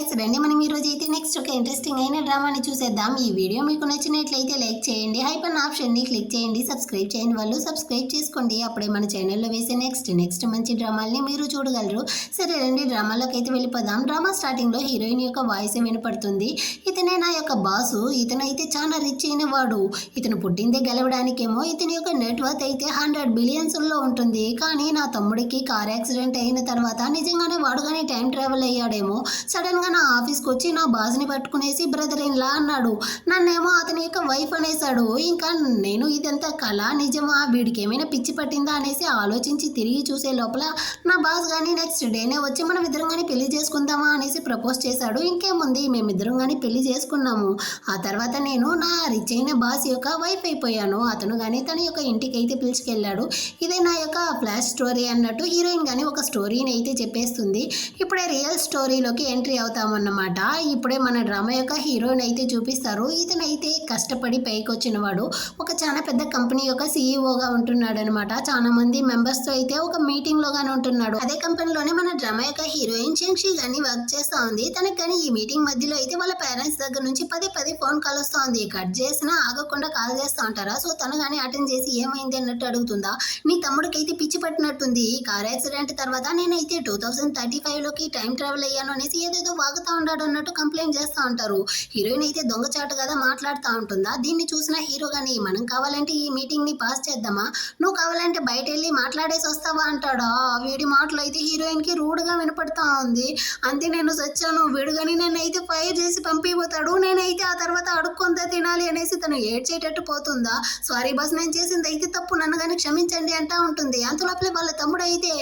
Guys రండి మనం ఈ రోజు అయితే నెక్స్ట్ ఒక ఇంట్రెస్టింగ్ అయిన డ్రామాని చూసేద్దాం. ఈ వీడియో మీకు నచ్చినట్లయితే లైక్ చేయండి, హైపర్ ఆప్షన్ని క్లిక్ చేయండి, సబ్స్క్రైబ్ చేయండి వాళ్ళు సబ్స్క్రైబ్ చేసుకోండి. అప్పుడే మన ఛానల్లో వేసే నెక్స్ట్ మంచి డ్రామాల్ని మీరు చూడగలరు. సరే రండి డ్రామాలోకి అయితే వెళ్ళిపోదాం. డ్రామా స్టార్టింగ్లో హీరోయిన్ యొక్క వాయిస్ వినపడుతుంది. ఇతనే నా యొక్క బాసు, ఇతనైతే చాలా రిచ్ అయిన వాడు, ఇతను పుట్టిందే గెలవడానికేమో. ఇతని యొక్క నెట్వర్త్ అయితే 100 బిలియన్స్లో ఉంటుంది. కానీ నా తమ్ముడికి కార్ యాక్సిడెంట్ అయిన తర్వాత నిజంగానే వాడు కానీ టైం ట్రావెల్ అయ్యాడేమో. సడన్గా నా ఆఫీస్కి వచ్చి నా బాస్ని పట్టుకునేసి బ్రదర్ ఇన్ లా అన్నాడు. నన్నేమో అతని యొక్క వైఫ్ అనేసాడు. ఇంకా నేను ఇదంతా కళ నిజమా, వీడికి ఏమైనా పిచ్చి పట్టిందా అనేసి ఆలోచించి తిరిగి చూసే లోపల నా బాస్ కానీ నెక్స్ట్ డేనే వచ్చి మనం ఇద్దరం కానీ పెళ్లి చేసుకుందామా అనేసి ప్రపోజ్ చేశాడు. ఇంకేముంది, మేమిద్దరం కానీ పెళ్లి చేసుకున్నాము. ఆ తర్వాత నేను నా రిచ్ అయిన బాస్ యొక్క వైఫ్ అయిపోయాను. అతను కానీ తన యొక్క ఇంటికి అయితే పిలుచుకెళ్ళాడు. ఇదే నా యొక్క ఫ్లాష్ స్టోరీ అన్నట్టు హీరోయిన్ కానీ ఒక స్టోరీని అయితే చెప్పేస్తుంది. ఇప్పుడే రియల్ స్టోరీలోకి ఎంట్రీ అవుతామన్నమాట. ఇప్పుడే మన డ్రామా యొక్క హీరోయిన్ అయితే చూపిస్తారు. ఇతనైతే కష్టపడి పైకి వచ్చిన వాడు, ఒక చాలా పెద్ద కంపెనీ యొక్క సీఈఓగా ఉంటున్నాడు అనమాట. చాలా మంది మెంబర్స్తో అయితే ఒక మీటింగ్ లోగానే ఉంటున్నాడు. అదే కంపెనీలోనే మన డ్రామా యొక్క హీరోయిన్ చెంక్షి గాని వర్క్ చేస్తా ఉంది. తనకి కానీ ఈ మీటింగ్ మధ్యలో అయితే వాళ్ళ పేరెంట్స్ దగ్గర నుంచి పదే ఫోన్ కాల్ వస్తూ ఉంది. కట్ చేసినా ఆగకుండా కాల్ చేస్తూ ఉంటారా. సో తను కానీ అటెండ్ చేసి ఏమైంది అన్నట్టు అడుగుతుందా. నీ తమ్ముడికి అయితే పిచ్చి పట్టినట్టుంది, కార్ యాక్సిడెంట్ తర్వాత నేనైతే 2035లోకి టైం ట్రావెల్ అయ్యాను అనేసి ఏదేదో వాగుతా ఉన్నాడు అన్నట్టు కంప్లైంట్ చేస్తూ ఉంటారు. హీరోయిన్ అయితే దొంగచాటు కదా మాట్లాడుతూ ఉంటుందా. దీన్ని చూసిన హీరో కానీ మనం కావాలంటే ఈ మీటింగ్ ని పాస్ చేద్దామా, నువ్వు కావాలంటే బయట వెళ్ళి మాట్లాడేసి వస్తావా అంటాడా. వీడి మాటలు అయితే హీరోయిన్ కి రూడ్ గా వినపడతా ఉంది. అంతే నేను సచ్చాను, వీడు కానీ నన్ను అయితే ఫైర్ చేసి పంపిపోతాడు, నేనైతే ఆ తర్వాత అడుక్కొందా తినాలి అనేసి తను ఏడ్చేటట్టు పోతుందా. సారీ బాస్, నేను చేసింది అయితే తప్పు, నన్ను కానీ క్షమించండి అంటా ఉంటుంది. అంతలోపలే వాళ్ళ తమ్ముడు అయితే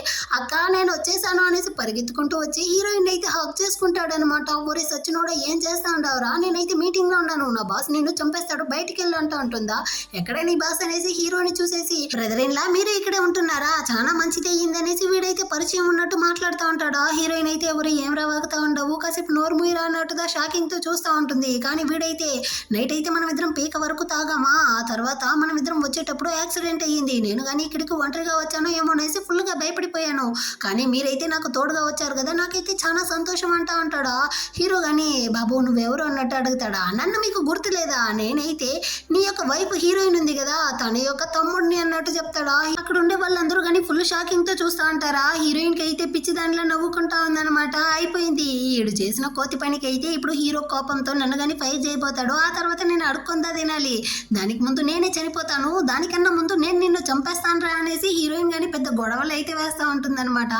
అక్క నేను వచ్చేసాను అనేసి పరిగెత్తుకుంటూ వచ్చి హీరోయిన్ అయితే హక్ చేసుకుంటాడు అనమాట. ఊరే సచ్చినోడ ఏం చేస్తా ఉండవురా, నేనైతే మీటింగ్ లో ఉన్నాను, నా బాస్ నిన్ను చంపేస్తాడు, బయటికి వెళ్ళు అంటూ ఉంటుందా. ఎక్కడ నీ బాస్ అనేసి హీరోని చూసేసి బ్రదర్ ఇన్ లా మీరు ఇక్కడే ఉంటున్నారా, చాలా మంచిది అయ్యింది అనేసి వీడైతే పరిచయం ఉన్నట్టు మాట్లాడుతూ ఉంటాడా. హీరోయిన్ అయితే ఎవరు ఏం రావాగుతా ఉండవు, కాసేపు నోరు మూయరా అన్నట్టుగా షాకింగ్ తో చూస్తూ ఉంటుంది. కానీ వీడైతే నైట్ అయితే మనం ఇద్దరం పీక వరకు తాగామా, ఆ తర్వాత మనం ఇద్దరం వచ్చేటప్పుడు యాక్సిడెంట్ అయ్యింది, నేను కానీ ఇక్కడికి ఒంటరిగా వచ్చాను ఏమో అనేసి ఫుల్ గా భయపడిపోయాను, కానీ మీరైతే నాకు తోడుగా వచ్చారు కదా, నాకైతే చాలా సంతోషం అంటా అంటాడా. హీరో కానీ బాబు నువ్వెవరు అన్నట్టు అడుగుతాడా. నన్ను మీకు గుర్తు లేదా, నేనైతే నీ యొక్క వైఫ్ హీరోయిన్ ఉంది కదా తన యొక్క తమ్ముడిని అన్నట్టు చెప్తాడా. అక్కడ ఉండే వాళ్ళందరూ కానీ ఫుల్ షాకింగ్ తో చూస్తా అంటారా. హీరోయిన్ కి అయితే పిచ్చి దాంట్లో నవ్వుకుంటా ఉందన్నమాట. అయిపోయింది ఈడు చేసిన కోతి పనికి అయితే ఇప్పుడు హీరో కోపంతో నన్ను కానీ ఫైర్ చేయబోతాడు. ఆ తర్వాత నేను అడుక్కొందా తినాలి, దానికి ముందు నేనే చనిపోతాను, దానికన్నా ముందు నేను నిన్ను చంపేస్తాను రా అనేసి హీరోయిన్ కానీ పెద్ద గొడవలు అయితే వేస్తూ ఉంటుందన్నమాట.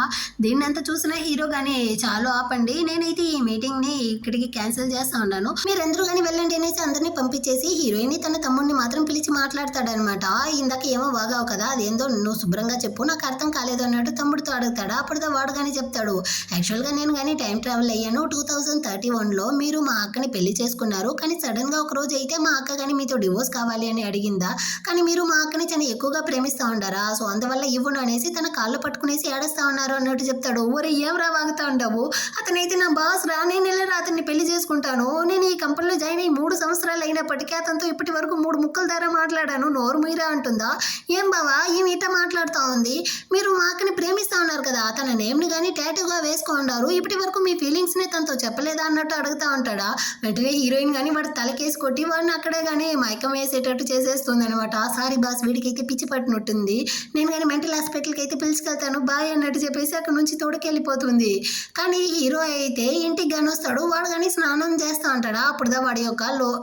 దీన్ని అంతా చూసిన హీరో కానీ చాలు ఆపండి, నేనైతే ఈ మీటింగ్ ని ఇక్కడికి క్యాన్సిల్ చేస్తా ఉన్నాను, మీరందరూ కానీ వెళ్ళండి అనేసి అందరినీ పంపించేసి హీరోయిన్ తన తమ్ముడిని మాత్రం పిలిచి మాట్లాడతాడనమాట. ఇందాక ఏమో వాగావు కదా, అదేందో నువ్వు శుభ్రంగా చెప్పు, నాకు అర్థం కాలేదు అన్నట్టు తమ్ముడితో అడుగుతాడా. అప్పుడుదా వాడు కానీ చెప్తాడు, యాక్చువల్గా నేను కానీ టైం ట్రావెల్ అయ్యాను 2031లో, మీరు మా అక్కని పెళ్లి చేసుకున్నారు, కానీ సడన్ గా ఒక రోజు అయితే మా అక్క కానీ మీతో డివోర్స్ కావాలి అని అడిగిందా, కానీ మీరు మా అక్కని చాలా ఎక్కువగా ప్రేమిస్తా ఉండారా, సో అందువల్ల ఇవ్వను అనేసి తన కాళ్ళు పట్టుకునేసి ఏడుస్తా ఉన్నారు అన్నట్టు చెప్తాడు. ఊరే ఏం రా వాగుతా ఉండవు, అతనైతే నా బాస్ రా, నేను వెళ్ళరా అతన్ని పెళ్లి చేసుకుంటాను, నేను ఈ కంపెనీలో జాయిన్ అయ్యి 3 సంవత్సరాలు అయినప్పటికీ అతనితో ఇప్పటి వరకు 3 ముక్కల ద్వారా మాట్లాడాను, నోరు మీరా అంటుందా. ఏం బావా ఏమి ఇట్లా మాట్లాడుతూ ఉంది, మీరు మా అక్కని ప్రేమిస్తా ఉన్నారు కదా, తన నేమ్ని కానీ టాటూగా వేసుకో ఉన్నారు, ఇప్పటి వరకు మీ ఫీలింగ్స్ ని తనతో చెప్పలేదా అన్నట్టు అడుగుతా ఉంటాడా. వెంటనే హీరోయిన్ కానీ వాడు తలకేసి కొట్టి వాడిని అక్కడే కానీ మైకం వేసేటట్టు చేసేస్తుంది అనమాట. సారీ బాస్ వీడికైతే పిచ్చి పట్టినట్టుంది, నేను కానీ మెంటల్ హాస్పిటల్కి అయితే పిలుచుకెళ్తాను బాయ్ అన్నట్టు చెప్పేసి అక్కడ నుంచి తోడుకెళ్ళిపోతుంది. కానీ హీరో అయితే ఇంటికి కానీ వస్తాడు, వాడు కానీ స్నానం చేస్తూ ఉంటాడా. అప్పుడుదా వాడి యొక్క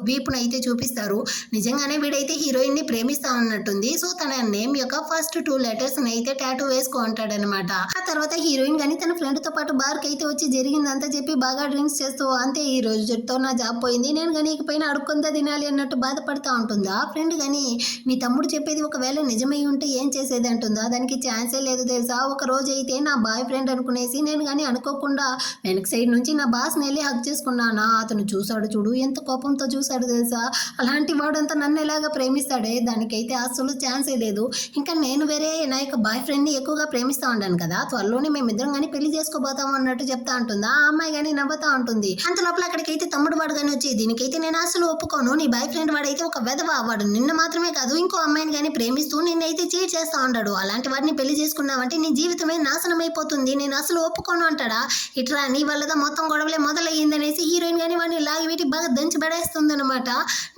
వీపును అయితే చూపిస్తారు. నిజంగానే వీడైతే హీరోయిన్ ని ప్రేమిస్తా ఉన్నట్టుంది. సో తన నేమ్ యొక్క ఫస్ట్ 2 లెటర్స్ అయితే టాటూ వేసుకో ఉంటాడనమాట. ఆ తర్వాత హీరోయిన్ కానీ తన ఫ్రెండ్ తో పాటు బార్ కి అయితే వచ్చి జరిగిందంతా చెప్పి బాగా డ్రింక్స్ చేస్తూ అంతే ఈ రోజుతో నా జాబ్ పోయింది, నేను కానీ ఇకపైన అడుక్కొందా తినాలి అన్నట్టు బాధపడతా ఉంటుందా. ఫ్రెండ్ కానీ నీ తమ్ముడు చెప్పేది ఒకవేళ నిజమై ఉంటే ఏం చేసేది అంటుందా. దానికి ఛాన్సే లేదు తెలుసా, ఒక రోజు అయితే నా బాయ్ ఫ్రెండ్ అనుకునేసి నేను కానీ అనుకోకుండా వెనక సైడ్ నుంచి నా బాస్ వెళ్ళి హక్ చేసుకున్నానా, అతను చూశాడు చూడు ఎంత కోపంతో చూశాడు తెలుసా, అలాంటి వాడంతా నన్ను ఎలాగా ప్రేమిస్తాడే, దానికైతే అసలు ఛాన్సే లేదు. ఇంకా నేను వేరే నా యొక్క బాయ్ ఫ్రెండ్ ని ఎక్కువగా ప్రేమిస్తా ఉన్నాను కదా, త్వరలోనే మేమిద్దరం కానీ పెళ్లి చేసుకోబోతాం అన్నట్టు చెప్తా ఉంటుందా. ఆ అమ్మాయి కానీ నవ్వుతా ఉంటుంది. అంత లోపల అక్కడికైతే తమ్ముడు వాడు కానీ వచ్చి దీనికైతే నేను అసలు ఒప్పుకోను, నీ బాయ్ ఫ్రెండ్ వాడైతే ఒక వెధవ, వాడు నిన్ను మాత్రమే కాదు ఇంకో అమ్మాయిని కానీ ప్రేమిస్తూ నిన్నైతే చీట్ చేస్తా ఉంటాడు, అలాంటి వాడిని పెళ్లి చేసుకున్నావంటే నీ జీవితమే నాశనం అయిపోతుంది, నేను అసలు ఒప్పుకోను అంటాడా. ఇట్రా నీ వల్లదా మొత్తం గొడవలే మొదలయ్యిందనేసి హీరోయిన్ కానీ వాడిని లాగి వీటి బాగా దంచి పడేస్తుంది అనమాట.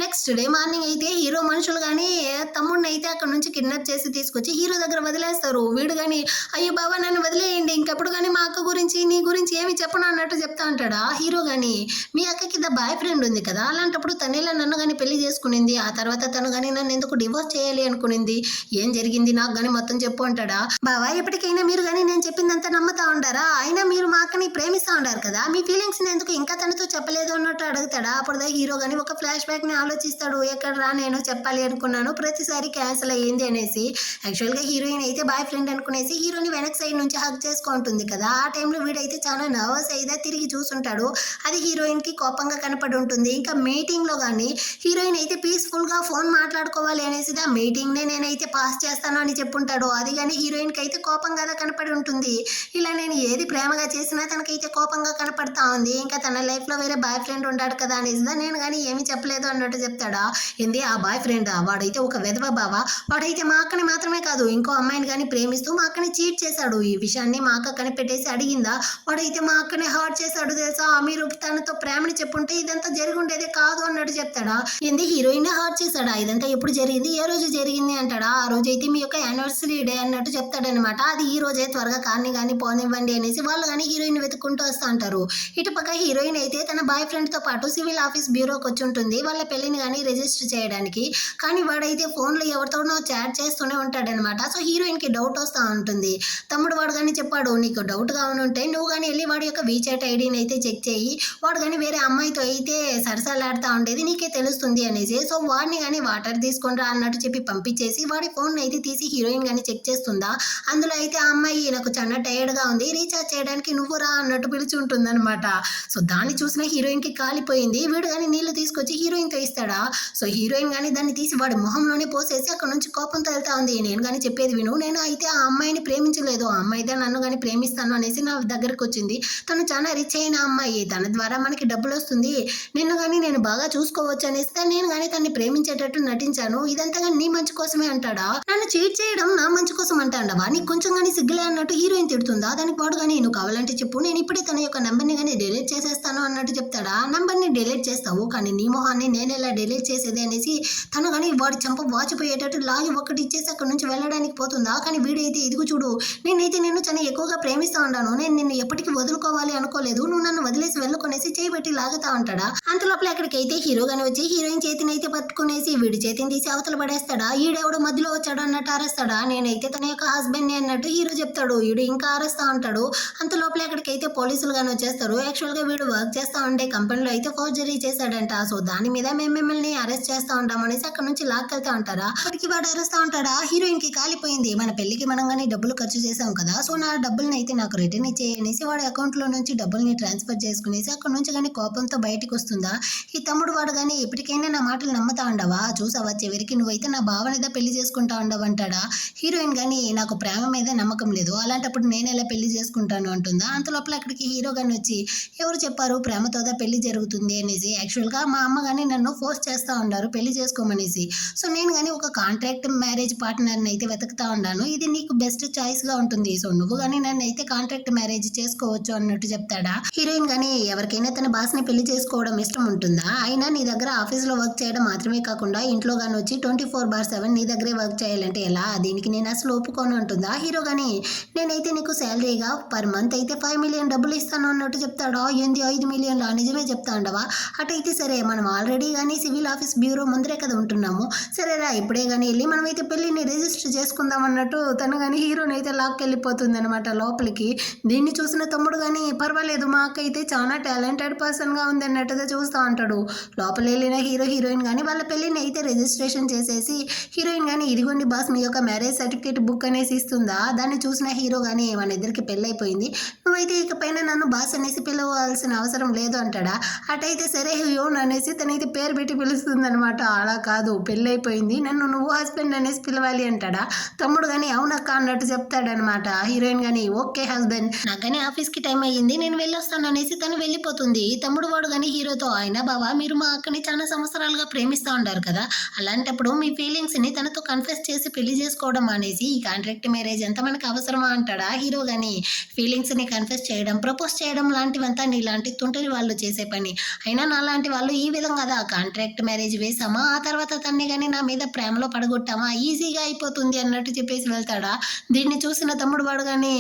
నెక్స్ట్ డే మార్నింగ్ అయితే హీరో మనుషులు కానీ తమ్ముడిని అయితే అక్కడ నుంచి కిడ్నాప్ చేసి తీసుకొచ్చి హీరో దగ్గర వదిలేస్తారు. వీడు కానీ అయ్యో బాబా నన్ను వదిలేయండి, ఇంకెప్పుడు కానీ మా అక్క గురించి నీ గురించి ఏమి చెప్పను అన్నట్టు చెప్తా అంటాడా. హీరో కానీ మీ అక్కకి బాయ్ ఫ్రెండ్ ఉంది కదా, అలాంటప్పుడు తనేలా నన్ను కానీ పెళ్లి చేసుకునింది, ఆ తర్వాత తను కానీ నన్ను ఎందుకు డివోర్స్ చేయాలి అనుకునింది, ఏం జరిగింది నాకు కానీ మొత్తం చెప్పు అంటాడా. బావా ఎప్పటికైనా మీరు కానీ నేను చెప్పిందంతా నమ్ముతా ఉండారా, అయినా మీరు మా అక్కని ప్రేమిస్తా ఉండారు కదా, మీ ఫీలింగ్స్ ఎందుకు ఇంకా తనతో చెప్పలేదు అన్నట్టు అడుగుతాడా. అప్పుడు హీరో కానీ ఒక ఫ్లాష్ బ్యాక్ ని ఆలోచిస్తాడు. ఎక్కడ రా నేను చెప్పాలి అనుకున్నాను, ప్రతిసారి క్యాన్సిల్ అయ్యింది అనేసి. యాక్చువల్ గా హీరోయిన్ అయితే బాయ్ ఫ్రెండ్ అనుకునేసి హీరోని వెనక్ సైడ్ నుంచి హక్ చేసుకుంటుంది కదా, ఆ టైంలో వీడైతే చాలా నర్వస్ అయితే తిరిగి చూసుంటాడు. అది హీరోయిన్ కి కోపంగా కనపడి ఉంటుంది. ఇంకా మీటింగ్ లో కానీ హీరోయిన్ అయితే పీస్ఫుల్ గా ఫోన్ మాట్లాడుకోవాలి అనేసి ఆ మీటింగ్ నే నేనైతే పాస్ చేస్తాను అని చెప్పుంటాడు. అది కానీ హీరోయిన్ కి అయితే కోపంగా కనపడి ఉంటుంది. ఇలా నేను ఏది ప్రేమగా చేసినా తనకైతే కోపంగా కనపడతా ఉంది. ఇంకా తన లైఫ్ లో వేరే బాయ్ ఫ్రెండ్ ఉంటాడు కదా అనేసి నేను కానీ ఏమీ చెప్పలేదు అన్నట్టు చెప్తాడా. ఏంది ఆ బాయ్ ఫ్రెండ్, వాడైతే ఒక వెధవ బావా, వాడైతే మా అక్కని మాత్రమే కాదు ఇంకో అమ్మాయిని కానీ ప్రేమిస్తూ మా అక్కని చీట్ చేశాడు. ఈ విషయాన్ని మా అక్క కనిపెట్టేసి అడిగిందా, వాడైతే మా అక్కని హర్ట్ చేశాడు తెలుసా, మీరు తనతో ప్రేమని చెప్పుంటే ఇదంతా జరిగి ఉండేదే కాదు అన్నట్టు చెప్తాడా. ఏంది హీరోయిన్ హర్ట్ చేశాడా, ఇదంతా ఎప్పుడు జరిగింది, ఏ రోజు జరిగింది అంటాడా. ఆ రోజు అయితే మీ యొక్క యానివర్సరీ డే అన్నట్టు చెప్తాడనమాట. అది ఈ రోజే త్వరగా కార్ని కానీ పోనివ్వండి అనేసి వాళ్ళు కానీ హీరోయిన్ వెతుక్కుంటూ వస్తా అంటారు. ఇటుపక్క హీరోయిన్ అయితే తన బాయ్ ఫ్రెండ్ తో పాటు సివిల్ ఆఫీస్ బ్యూరోకి వచ్చి ఉంటుంది వాళ్ళ పెళ్లిని కానీ రిజిస్టర్ చేయడానికి. కానీ వాడైతే ఫోన్ లో ఎవరితోనో చాట్ చేస్తూనే ఉంటాడనమాట. సో హీరోయిన్ కి డౌట్ వస్తూ ఉంటుంది. తమ్ముడు వాడు కానీ చెప్పాడు, నీకు డౌట్ గా ఉంటే నువ్వు కానీ వెళ్ళి వాడి యొక్క వీచాట్ ఐడిని అయితే చెక్ చేయి, వాడు కానీ వేరే అమ్మాయితో అయితే సరసాలాడుతూ ఉండేది నీకే తెలుస్తుంది అనేసి. సో వాడిని కానీ వాటర్ తీసుకుంటా అన్నట్టు చెప్పి పంపించేసి వాడి ఫోన్ అయితే తీసి హీరోయిన్ కానీ చెక్ చేస్తుందా. అందులో అయితే ఆ అమ్మాయి నాకు చాలా టైర్డ్ గా ఉంది, రీఛార్జ్ చేయడానికి నువ్వు రా అన్నట్టు పిలిచి ఉంటుంది అనమాట. సో దాన్ని చూసిన హీరోయిన్ కి కాలిపోయింది. వీడు కానీ నీళ్లు తీసుకొచ్చి హీరోయిన్ తో ఇస్తాడా. సో హీరోయిన్ కానీ దాన్ని తీసి వాడి మొహంలోనే పోసేసి అక్కడ నుంచి కోపంతో వెళ్తా ఉంది. నేను కానీ చెప్పేది విను, నేను అయితే ఆ అమ్మాయిని ప్రేమించలేదు, ఆ అమ్మాయితో నన్ను కానీ ప్రేమిస్తాను అనేసి నా దగ్గరకు వచ్చింది. తను చాలా రిచ్ అయిన అమ్మాయి, తన ద్వారా మనకి డబ్బులు వస్తుంది, నిన్ను కానీ నేను బాగా చూసుకోవచ్చు అనేసి నేను కానీ తన్ని ప్రేమించేటట్టు నటించాను, ఇదంతా కానీ నీ మంచి కోసమే అంటాడా. నన్ను చీట్ చేయడం నా మంచి కోసం అంటాడవా, నీకు కొంచెం కానీ సిగ్గులే అన్నట్టు హీరోయిన్ తిడుతుందా. దానికి వాడు కానీ నువ్వు కావాలంటే చెప్పు, నేను ఇప్పుడే తన యొక్క నెంబర్ని కానీ డిలీట్ చేసేస్తాను అన్నట్టు చెప్తాడా. నెంబర్ని డిలీట్ చేస్తావు కానీ నీ మొహాన్ని నేను ఎలా డిలీట్ చేసేది అనేసి తను కానీ వాడి చంప వాచిపోయేటట్టు లాగి ఒకటి ఇచ్చేసి అక్కడ నుంచి వెళ్ళడానికి పోతుందా. కానీ వీడైతే ఇదిగు చూడు, నేనైతే నిన్ను చాలా ఎక్కువగా ప్రేమిస్తా ఉన్నాను, నేను నిన్ను ఎప్పటికీ వదులుకోవాలి అనుకోలేదు, నువ్వు నన్ను వదిలేసి వెళ్ళుకొనేసి చేయబెట్టి లాగుతా ఉంటాడా. అంతలోపల అక్కడికైతే హీరో గాని వచ్చి హీరోయిన్ చేతిని అయితే పట్టుకునేసి వీడి చేతిని తీసి అవతల పడేస్తాడా. ఈడెవడు మధ్యలో వచ్చాడు అన్నట్టు అరేస్తాడా. నేనైతే తన యొక్క హస్బెండ్ ని అన్నట్టు హీరో చెప్తాడు. వీడు ఇంకా అరేస్తా ఉంటాడు. అంతలోపల అక్కడికైతే పోలీసులు గాని వచ్చేస్తారు. యాక్చువల్ గా వీడు వర్క్ చేస్తా ఉండే కంపెనీలో అయితే ఫోర్జరీ చేశాడంట. సో దాని మీద మేము మిమ్మల్ని అరెస్ట్ చేస్తా ఉంటాం అనేసి అక్కడ నుంచి లాక్కెళ్తా ఉంటారా. అప్పటికి వాడు అరెస్తా ఉంటాడా. హీరోయిన్ కి కాలిపోయింది, మన పెళ్లికి మనం కానీ డబ్బులు ఖర్చు చేసాం కదా, సో నా డబ్బుల్ని అయితే నాకు రిటర్న్ ఇచ్చేయనేసి వాడి అకౌంట్ లో నుంచి డబ్బుల్ని ట్రాన్స్ఫర్ చేసుకునేసి అక్కడ నుంచి కానీ కోపంతో బయటకు వస్తుందా. ఈ తమ్ముడు వాడు కానీ ఎప్పటికైనా నా మాటలు నమ్ముతా ఉండవా, చూసావా చివరికి నువ్వైతే నా భావనేదా పెళ్లి చేసుకుంటా ఉండవు అంటాడా. హీరోయిన్ కానీ నాకు ప్రేమ మీద నమ్మకం లేదు, అలాంటప్పుడు నేను ఎలా పెళ్లి చేసుకుంటాను అంటుందా. అంతలోపల అక్కడికి హీరో గాని వచ్చి ఎవరు చెప్పారు ప్రేమతోదా పెళ్లి జరుగుతుంది అనేసి. యాక్చువల్గా మా అమ్మ కానీ నన్ను ఫోర్స్ చేస్తూ ఉన్నారు పెళ్లి చేసుకోమనేసి. సో నేను కానీ ఒక కాంట్రాక్ట్ మ్యారేజ్ పార్ట్నర్ని అయితే వెతుకుతా ఉన్నాను, ఇది నీకు బెస్ట్ చాయిస్గా ఉంటుంది, సో నువ్వు కానీ నన్ను అయితే కాంట్రాక్ట్ మ్యారేజ్ చేసుకోవచ్చు అన్నట్టు చెప్తాడా. హీరోయిన్ కానీ ఎవరికైనా తన బాస్ని పెళ్లి చేసుకోవడం ఇష్టం ఉంటుందా, అయినా నీ దగ్గర ఆఫీస్లో వర్క్ చేయడం మాత్రమే కాకుండా ఇంట్లో కానీ వచ్చి 24/7 నీ దగ్గరే వర్క్ చేయాలంటే ఎలా, దీనికి నేను అసలు ఒప్పుకోను అంటుందా. హీరో కానీ నేనైతే నీకు శాలరీగా పర్ మంత్ అయితే 5 మిలియన్ డబ్బులు ఇస్తాను అన్నట్టు చెప్తాడా. ఏంది 5 మిలియన్లా, నిజమే చెప్తా ఉండవా. అటైతే సరే మనం ఆల్రెడీ కానీ సివిల్ ఆఫీస్ బ్యూరో ముందరే కదా ఉంటున్నాము, సరేరా ఇప్పుడే కానీ వెళ్ళి మనమైతే పెళ్లిని రిజిస్టర్ చేసుకుందాం అన్నట్టు తను కానీ హీరోని అయితే లాక్కెళ్ళిపోతుంది అనమాట లోపలికి. దీన్ని చూసిన తమ్ముడు కానీ పర్వాలేదు మా అక్క అయితే చాలా టాలెంటెడ్ పర్సన్గా ఉంది అన్నట్టుగా చూస్తూ ఉంటాడు. లోపల వెళ్ళిన హీరో హీరోయిన్ కానీ వాళ్ళ పెళ్లిని అయితే రిజిస్ట్రేషన్ చేసేసి హీరోయిన్ కానీ ఇదిగోండి బాస్ మీ యొక్క మ్యారేజ్ సర్టిఫికేట్ బుక్ అనేసి ఇస్తుందా. దాన్ని చూసిన హీరో కానీ మన ఇద్దరికి పెళ్ళైపోయింది, నువ్వైతే ఇకపైన నన్ను బాస్ అనేసి పిలవాల్సిన అవసరం లేదు అంటాడా. అటైతే సరే హ్యూన్ అనేసి తనైతే పేరు పెట్టి పిలుస్తుంది అనమాట. అలా కాదు పెళ్ళైపోయింది, నన్ను నువ్వు హస్బెండ్ అనేసి పిలవాలి అంటాడా. తమ్ముడు కానీ అవునక్క అన్నట్టు చెప్తాడనమాట. హీరోయిన్ కానీ ఓకే హస్బెండ్, నాకు కానీ ఆఫీస్కి టైం అయ్యింది నేను వెళ్ళొస్తాను అనేసి తను వెళ్ళిపోతుంది. తమ్ముడు వాడు కానీ హీరోతో అయినా బావా మీరు మా అక్కని చాలా సంవత్సరాలుగా ప్రేమిస్తూ ఉంటారు కదా, అలాంటప్పుడు మీ ఫీలింగ్స్ని తనతో కన్ఫెస్ చేసి పెళ్లి చేసుకోవడం అనేసి ఈ కాంట్రాక్ట్ మ్యారేజ్ ఎంత మనకు అవసరమా అంటాడా. హీరో కానీ ఫీలింగ్స్ని కన్ఫెస్ చేయడం ప్రపోజ్ చేయడం ఇలాంటివంతా నీలాంటి తుంటరి వాళ్ళు చేసే పని. అయినా నాలాంటి వాళ్ళు ఈ విధంగా కాంట్రాక్ట్ మ్యారేజ్ వేసామా, ఆ తర్వాత తన్ని గాని నా మీద ప్రేమలో పడగొట్టామా ఈజీగా అయిపోతుంది అన్నట్టు చెప్పేసి వెళ్తాడా. దీన్ని చూసిన తమ్ముడు వాడు గాని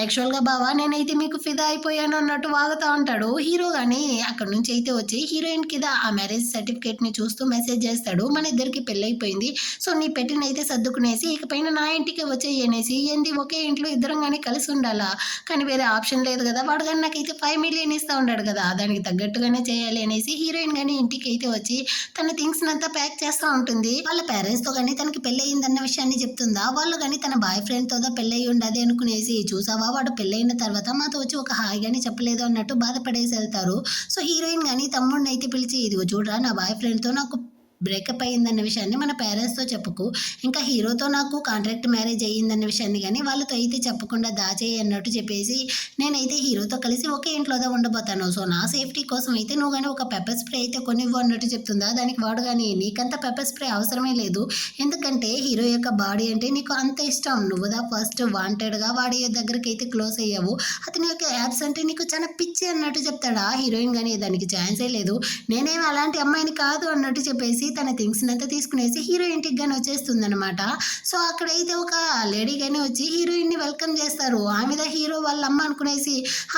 యాక్చువల్‌గా బావ నేనైతే మీకు ఫిదా అయిపోయాను అన్నట్టు వాగుతా ఉంటాడు. హీరో గాని అక్కడి నుంచి అయితే వచ్చి హీరోయిన్‌కి ఆ మ్యారేజ్ సర్టిఫికేట్‌ని చూస్తూ మెసేజ్ చేస్తాడు. మన ఇద్దరికి పెళ్లయిపోయింది. సో నీ పెట్టినైతే సర్దుకునేసి ఇకపైన నా ఇంటికే వచ్చేయి అనేసి. ఏంది ఒకే ఇంట్లో ఇద్దరం గాని కలిసి ఉండాలా? కానీ వేరే ఆప్షన్ లేదు గదా! వాడు గాని నాకైతే 5,000,000 ఇస్తా ఉన్నాడు గదా! దానికి తగ్గట్టుగానే చేయాలి అనేసి హీరోయిన్ గాని ఇంటికైతే వచ్చి తన థింగ్స్‌నంతా ప్యాక్ చేస్తా ఉంటుంది. వాళ్ళ పేరెంట్స్‌తో గాని తనకి పెళ్లయిందన్న విషయాన్ని చెప్తుందా? వాళ్ళు గాని తన బాయ్ ఫ్రెండ్‌తోదా పెళ్లయ్యి ఉండది అనుకునేసి, చూసావా వాడు పెళ్లయిన తర్వాత మాతో వచ్చి ఒక హాయ్ గాని చెప్పలేదు అన్నట్టు బాధపడేసి ఎళ్తారు. సో, హీరోయిన్ గాని తమ్ముడినైతే పిలిచి, ఇదిగో చూడరా నా బాయ్ ఫ్రెండ్‌తో నాకు బ్రేకప్ అయిందన్న విషయాన్ని మన పేరెంట్స్‌తో చెప్పుకు. ఇంకా హీరోతో నాకు కాంట్రాక్ట్ మ్యారేజ్ అయ్యిందన్న విషయాన్ని గాని వాళ్ళతో అయితే చెప్పకుండా దాచేయి అన్నట్టు చెప్పేసి, నేనైతే హీరోతో కలిసి ఒకే ఇంట్లోనే ఉండబోతాను. సో, నా సేఫ్టీ కోసం అయితే నువ్వు గాని ఒక పెప్పర్ స్ప్రే అయితే కొనివ్వు అన్నట్టు చెప్తుందా. దానికి వాడు గాని నీకంత పెప్పర్ స్ప్రే అవసరమే లేదు. ఎందుకంటే హీరో యొక్క బాడీ అంటే నీకు అంత ఇష్టం. నువ్వు ఫస్ట్ వాంటెడ్‌గా వాడి దగ్గరికైతే క్లోజ్ అయ్యావు. అతని యొక్క యాబ్స్ అంటే నీకు చాలా పిచ్చి అన్నట్టు చెప్తాడా. హీరోయిన్ గాని దానికి ఛాన్సే లేదు. నేనేమి అలాంటి అమ్మాయిని కాదు అన్నట్టు చెప్పేసి తన థింగ్స్‌నంతా తీసుకునేసి హీరో ఇంటికి గాని వచ్చేస్తుందనమాట. సో, అక్కడైతే ఒక లేడీ గాని వచ్చి హీరోయిన్‌ని వెల్కమ్ చేస్తారు. ఆమెద హీరో వాళ్ళ అమ్మ అనుకునేసి,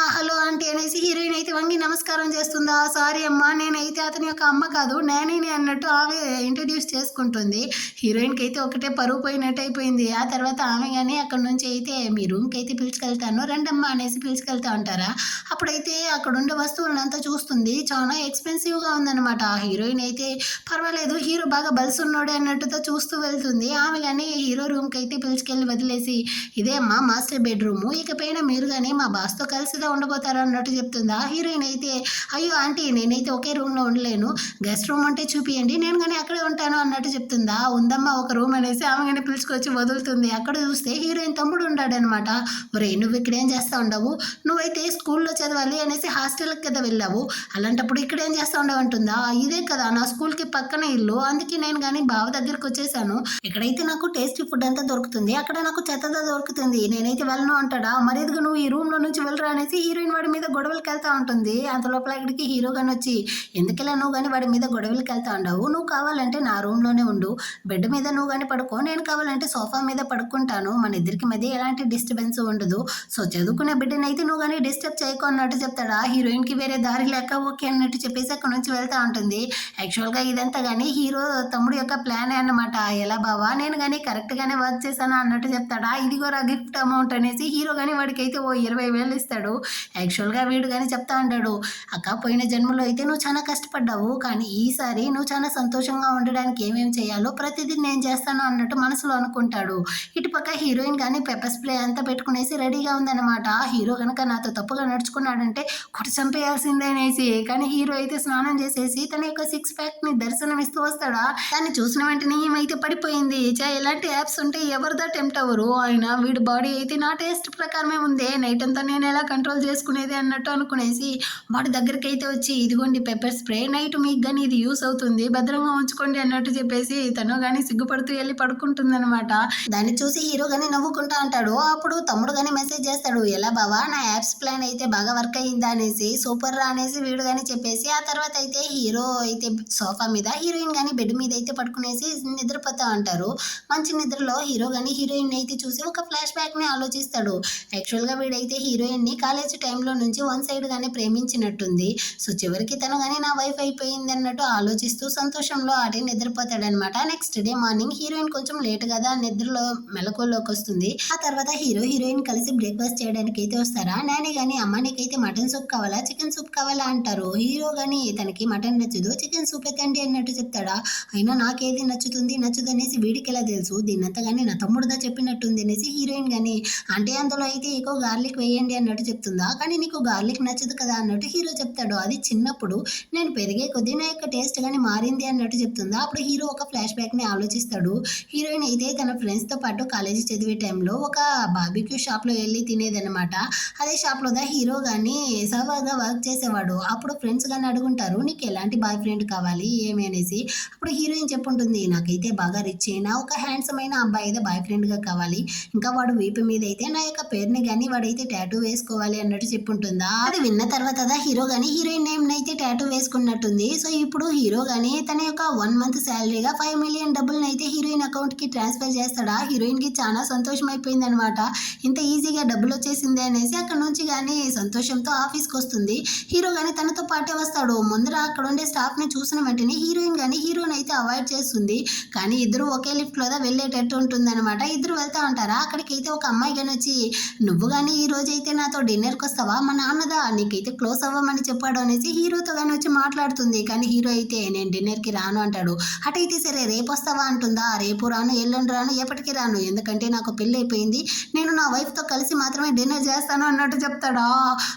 హలో ఆంటీ అనేసి హీరోయిన్ అయితే వంగి నమస్కారం చేస్తుందా. సారీ అమ్మా నేనైతే అతని యొక్క అమ్మ కాదు నానీని అన్నట్టు ఆమె ఇంట్రడ్యూస్ చేసుకుంటుంది. హీరోయిన్‌కి అయితే ఒకటే పరువు పోయినట్టు అయిపోయింది. ఆ తర్వాత ఆమె గాని అక్కడి నుంచి అయితే మీ రూమ్‌కి అయితే పిలుచుకెళ్తాను రండమ్మా అనేసి పిలుచుకెళ్తా ఉంటారా. అప్పుడైతే అక్కడుండే వస్తువులనంతా చూస్తుంది. చాలా ఎక్స్‌పెన్సివ్‌గా ఉందనమాట. ఆ హీరోయిన్ అయితే పర్వాలేదు హీరో బాగా బలుసున్నోడే అన్నట్టుగా చూస్తూ వెళ్తుంది. ఆమె గాని హీరో రూమ్‌కి అయితే పిలుచుకెళ్ళి వదిలేసి, ఇదే అమ్మా మాస్టర్ బెడ్‌రూము. ఇకపైన మీరు గాని మా బాస్‌తో కలిసిదా ఉండబోతారు అన్నట్టు చెప్తుందా. హీరోయిన్ అయితే, అయ్యో ఆంటీ నేనైతే ఒకే రూమ్‌లో ఉండలేను. గెస్ట్ రూమ్ ఉంటే చూపియండి నేను గాని అక్కడే ఉంటాను అన్నట్టు చెప్తుందా. ఉందమ్మా ఒక రూమ్ అనేసి ఆమె గాని పిలుచుకొచ్చి వదులుతుంది. అక్కడ చూస్తే హీరోయిన్ తమ్ముడు ఉంటాడనమాట. ఒరేయ్ నువ్వు ఇక్కడేం చేస్తా ఉండవు? నువ్వైతే స్కూల్‌లో చదవాలి అనేసి హాస్టల్‌కి కదా వెళ్ళావు. అలాంటప్పుడు ఇక్కడేం చేస్తా ఉండవు అంటుందా. ఇదే కదా నా స్కూల్‌కి పక్కన ఇల్లు. అందుకే నేను గాని బావ దగ్గరకొచ్చేసాను. ఇక్కడైతే నాకు టేస్టీ ఫుడ్ అంతా దొరుకుతుంది. అక్కడ నాకు చెత్తదా దొరుకుతుంది. నేనైతే వెళ్ళను అంటాడా. మర్యాదగా నువ్వు ఈ రూమ్‌లో నుంచి వెళ్ళరా అనేసి హీరోయిన్ వాడి మీద గొడవలకెళ్తా ఉంటుంది. అంత లోపల ఇక్కడికి హీరో గాని వచ్చి, ఎందుకిలా నువ్వు గాని వాడి మీద గొడవలకెళ్తా ఉండావు? నువ్వు కావాలంటే నా రూమ్‌లోనే ఉండు. బెడ్ మీద నువ్వు గాని పడుకో. నేను కావాలంటే సోఫా మీద పడుకుంటాను. మన ఇద్దరికి మధ్య ఎలాంటి డిస్టర్బెన్స్ ఉండదు. సో, చదువుకునే బిడ్డనైతే నువ్వు గాని డిస్టర్బ్ చేయకు అన్నట్టు చెప్తాడా. హీరోయిన్‌కి వేరే దారి లేక ఓకే అన్నట్టు చెప్పేసి అక్కడి నుంచి వెళ్తా ఉంటుంది. యాక్చువల్‌గా ఇదంతా గాని హీరో తమ్ముడు యొక్క ప్లానే అన్నమాట. ఎలా బావా నేను గాని కరెక్ట్‌గానే వర్క్ చేశానా అన్నట్టు చెప్తాడా. ఇదిగోరా గిఫ్ట్ అమౌంట్ అనేసి హీరో గాని వాడికైతే ఓ 20,000 ఇస్తాడు. యాక్చువల్‌గా వీడు గాని చెప్తా ఉంటాడు, అక్క పోయిన జన్మలో అయితే నువ్వు చాలా కష్టపడ్డావు. కానీ ఈసారి నువ్వు చాలా సంతోషంగా ఉండడానికి ఏమేమి చేయాలో ప్రతిదీ నేను చేస్తాను అన్నట్టు మనసులో అనుకుంటాడు. ఇటుపక్క హీరోయిన్ గాని పెప్పర్ స్ప్రే అంతా పెట్టుకునేసి రెడీగా ఉందన్నమాట. హీరో గనక నాతో తప్పుగా నడుచుకున్నాడంటే కొట్టి చంపేయాల్సిందే అనేసి. కానీ హీరో అయితే స్నానం చేసేసి తన యొక్క సిక్స్ ప్యాక్‌ని దర్శనమిస్తూ వస్తాడా. దాన్ని చూసిన వెంటనే ఈమైతే పడిపోయింది. ఎలాంటి యాప్స్ ఉంటే ఎవరిదా టెంప్ట్ అవ్వరు. అయినా వీడి బాడీ అయితే నా టేస్ట్ ప్రకారమే ఉందే. నైట్ అంతా నేను ఎలా కంట్రోల్ చేసుకునేది అన్నట్టు అనుకునేసి వాడి దగ్గరికైతే వచ్చి, ఇదిగోండి పెప్పర్ స్ప్రే నైట్ మీకు గాని ఇది యూస్ అవుతుంది. భద్రంగా ఉంచుకోండి అన్నట్టు చెప్పేసి తను గాని సిగ్గుపడుతూ ఎళ్లి పడుకుంటుందనమాట. దాన్ని చూసి హీరో గాని నవ్వుకుంటా అంటాడు. అప్పుడు తమ్ముడు గాని మెసేజ్ చేస్తాడు, ఎలా బావా నా యాప్స్ ప్లాన్ అయితే బాగా వర్క్ అయిందా అనేసి. సూపర్ రా అనేసి వీడు గాని చెప్పేసి ఆ తర్వాత అయితే హీరో అయితే సోఫా మీద హీరోయిన్ గాని బెడ్ మీద అయితే పడుకునేసి నిద్రపోతా ఉంటారు. మంచి నిద్రలో హీరో గాని హీరోయిన్ అయితే చూసి ఒక ఫ్లాష్ బ్యాక్ ని ఆలోచిస్తాడు. యాక్చువల్‌గా వీడైతే హీరోయిన్ ని కాలేజ్ టైంలో నుంచి వన్ సైడ్ గానే ప్రేమించినట్టుంది. సో, చివరికి తను గాని నా వైఫ్ అయిపోయింది అన్నట్టు ఆలోచిస్తూ సంతోషంలో ఆడి నిద్రపోతాడనమాట. నెక్స్ట్ డే మార్నింగ్ హీరోయిన్ కొంచెం లేట్ కదా నిద్రలో మెలకువలోకి వస్తుంది. ఆ తర్వాత హీరో హీరోయిన్ కలిసి బ్రేక్‌ఫాస్ట్ చేయడానికి అయితే వస్తారా. నాని గాని అమ్మ నీకైతే మటన్ సూప్ కావాలా చికెన్ సూప్ కావాలా అంటారు. హీరో గాని తనకి మటన్ నచ్చదు చికెన్ సూపే తండి అన్నట్టు చెప్తాడా. అయినా నాకేది నచ్చుతుంది నచ్చదు అనేసి వీడికెలా తెలుసు. దీన్నంతా గాని నా తమ్ముడుదా చెప్పినట్టుంది అనేసి హీరోయిన్ గాని, అంటే అందులో అయితే ఎక్కువ గార్లిక్ వేయండి అన్నట్టు చెప్తుందా. కానీ నీకు గార్లిక్ నచ్చదు కదా అన్నట్టు హీరో చెప్తాడు. అది చిన్నప్పుడు నేను పెరిగే కొద్దీ నా యొక్క టేస్ట్ గాని మారింది అన్నట్టు చెప్తుందా. అప్పుడు హీరో ఒక ఫ్లాష్ బ్యాక్ ని ఆలోచిస్తాడు. హీరోయిన్ అయితే తన ఫ్రెండ్స్ తో పాటు కాలేజీ చదివే టైంలో ఒక బార్బిక్యూ షాప్ లో వెళ్ళి తినేదన్నమాట. అదే షాప్ లో హీరో గాని సర్వర్‌గా వర్క్ చేసేవాడు. అప్పుడు ఫ్రెండ్స్ గాని అడుగుంటారు, నీకు ఎలాంటి బాయ్ ఫ్రెండ్ కావాలి ఏమి అనేసి. అనేసి. అప్పుడు హీరోయిన్ చెప్పుంటుంది, నాకైతే బాగా రిచ్ అయిన ఒక హ్యాండ్సమ్ అయిన అబ్బాయి అయితే బాయ్ ఫ్రెండ్గా కావాలి, ఇంకా వాడు వీపు మీద అయితే నా యొక్క పేరుని కానీ వాడైతే టాటూ వేసుకోవాలి అన్నట్టు చెప్పుంటుందా. అది విన్న తర్వాత హీరో గానీ హీరోయిన్ నేమ్ అయితే టాటూ వేసుకున్నట్టుంది. సో ఇప్పుడు హీరో గానీ తన యొక్క 1 మంత్ శాలరీగా 5 మిలియన్ డబ్బులను అయితే హీరోయిన్ అకౌంట్ కి ట్రాన్స్ఫర్ చేస్తాడా. హీరోయిన్ కి చాలా సంతోషం అయిపోయింది అనమాట. ఇంత ఈజీగా డబ్బులు వచ్చేసింది అనేసి అక్కడ నుంచి కానీ సంతోషంతో ఆఫీస్కి వస్తుంది. హీరో గానీ తనతో పాటే వస్తాడు. ముందర అక్కడ ఉండే స్టాఫ్ ని చూసిన వెంటనే హీరోయిన్ గానీ హీరోని అయితే అవాయిడ్ చేస్తుంది. కానీ ఇద్దరు ఒకే లిఫ్ట్ లో వెళ్ళేటట్టు ఉంటుంది అనమాట. ఇద్దరు వెళ్తా ఉంటారా. అక్కడికి అయితే ఒక అమ్మాయి కానీ వచ్చి, నువ్వు కానీ ఈ రోజు అయితే నాతో డిన్నర్కి వస్తావా, మా నాన్నదా నీకైతే క్లోజ్ అవ్వమని చెప్పాడు అనేసి హీరోతో కానీ వచ్చి మాట్లాడుతుంది. కానీ హీరో అయితే నేను డిన్నర్కి రాను అంటాడు. అటైతే సరే రేపు వస్తావా అంటుందా. రేపు రాను, ఎల్లుండి రాను, ఎప్పటికీ రాను, ఎందుకంటే నాకు పెళ్ళి అయిపోయింది, నేను నా వైఫ్తో కలిసి మాత్రమే డిన్నర్ చేస్తాను అన్నట్టు చెప్తాడా.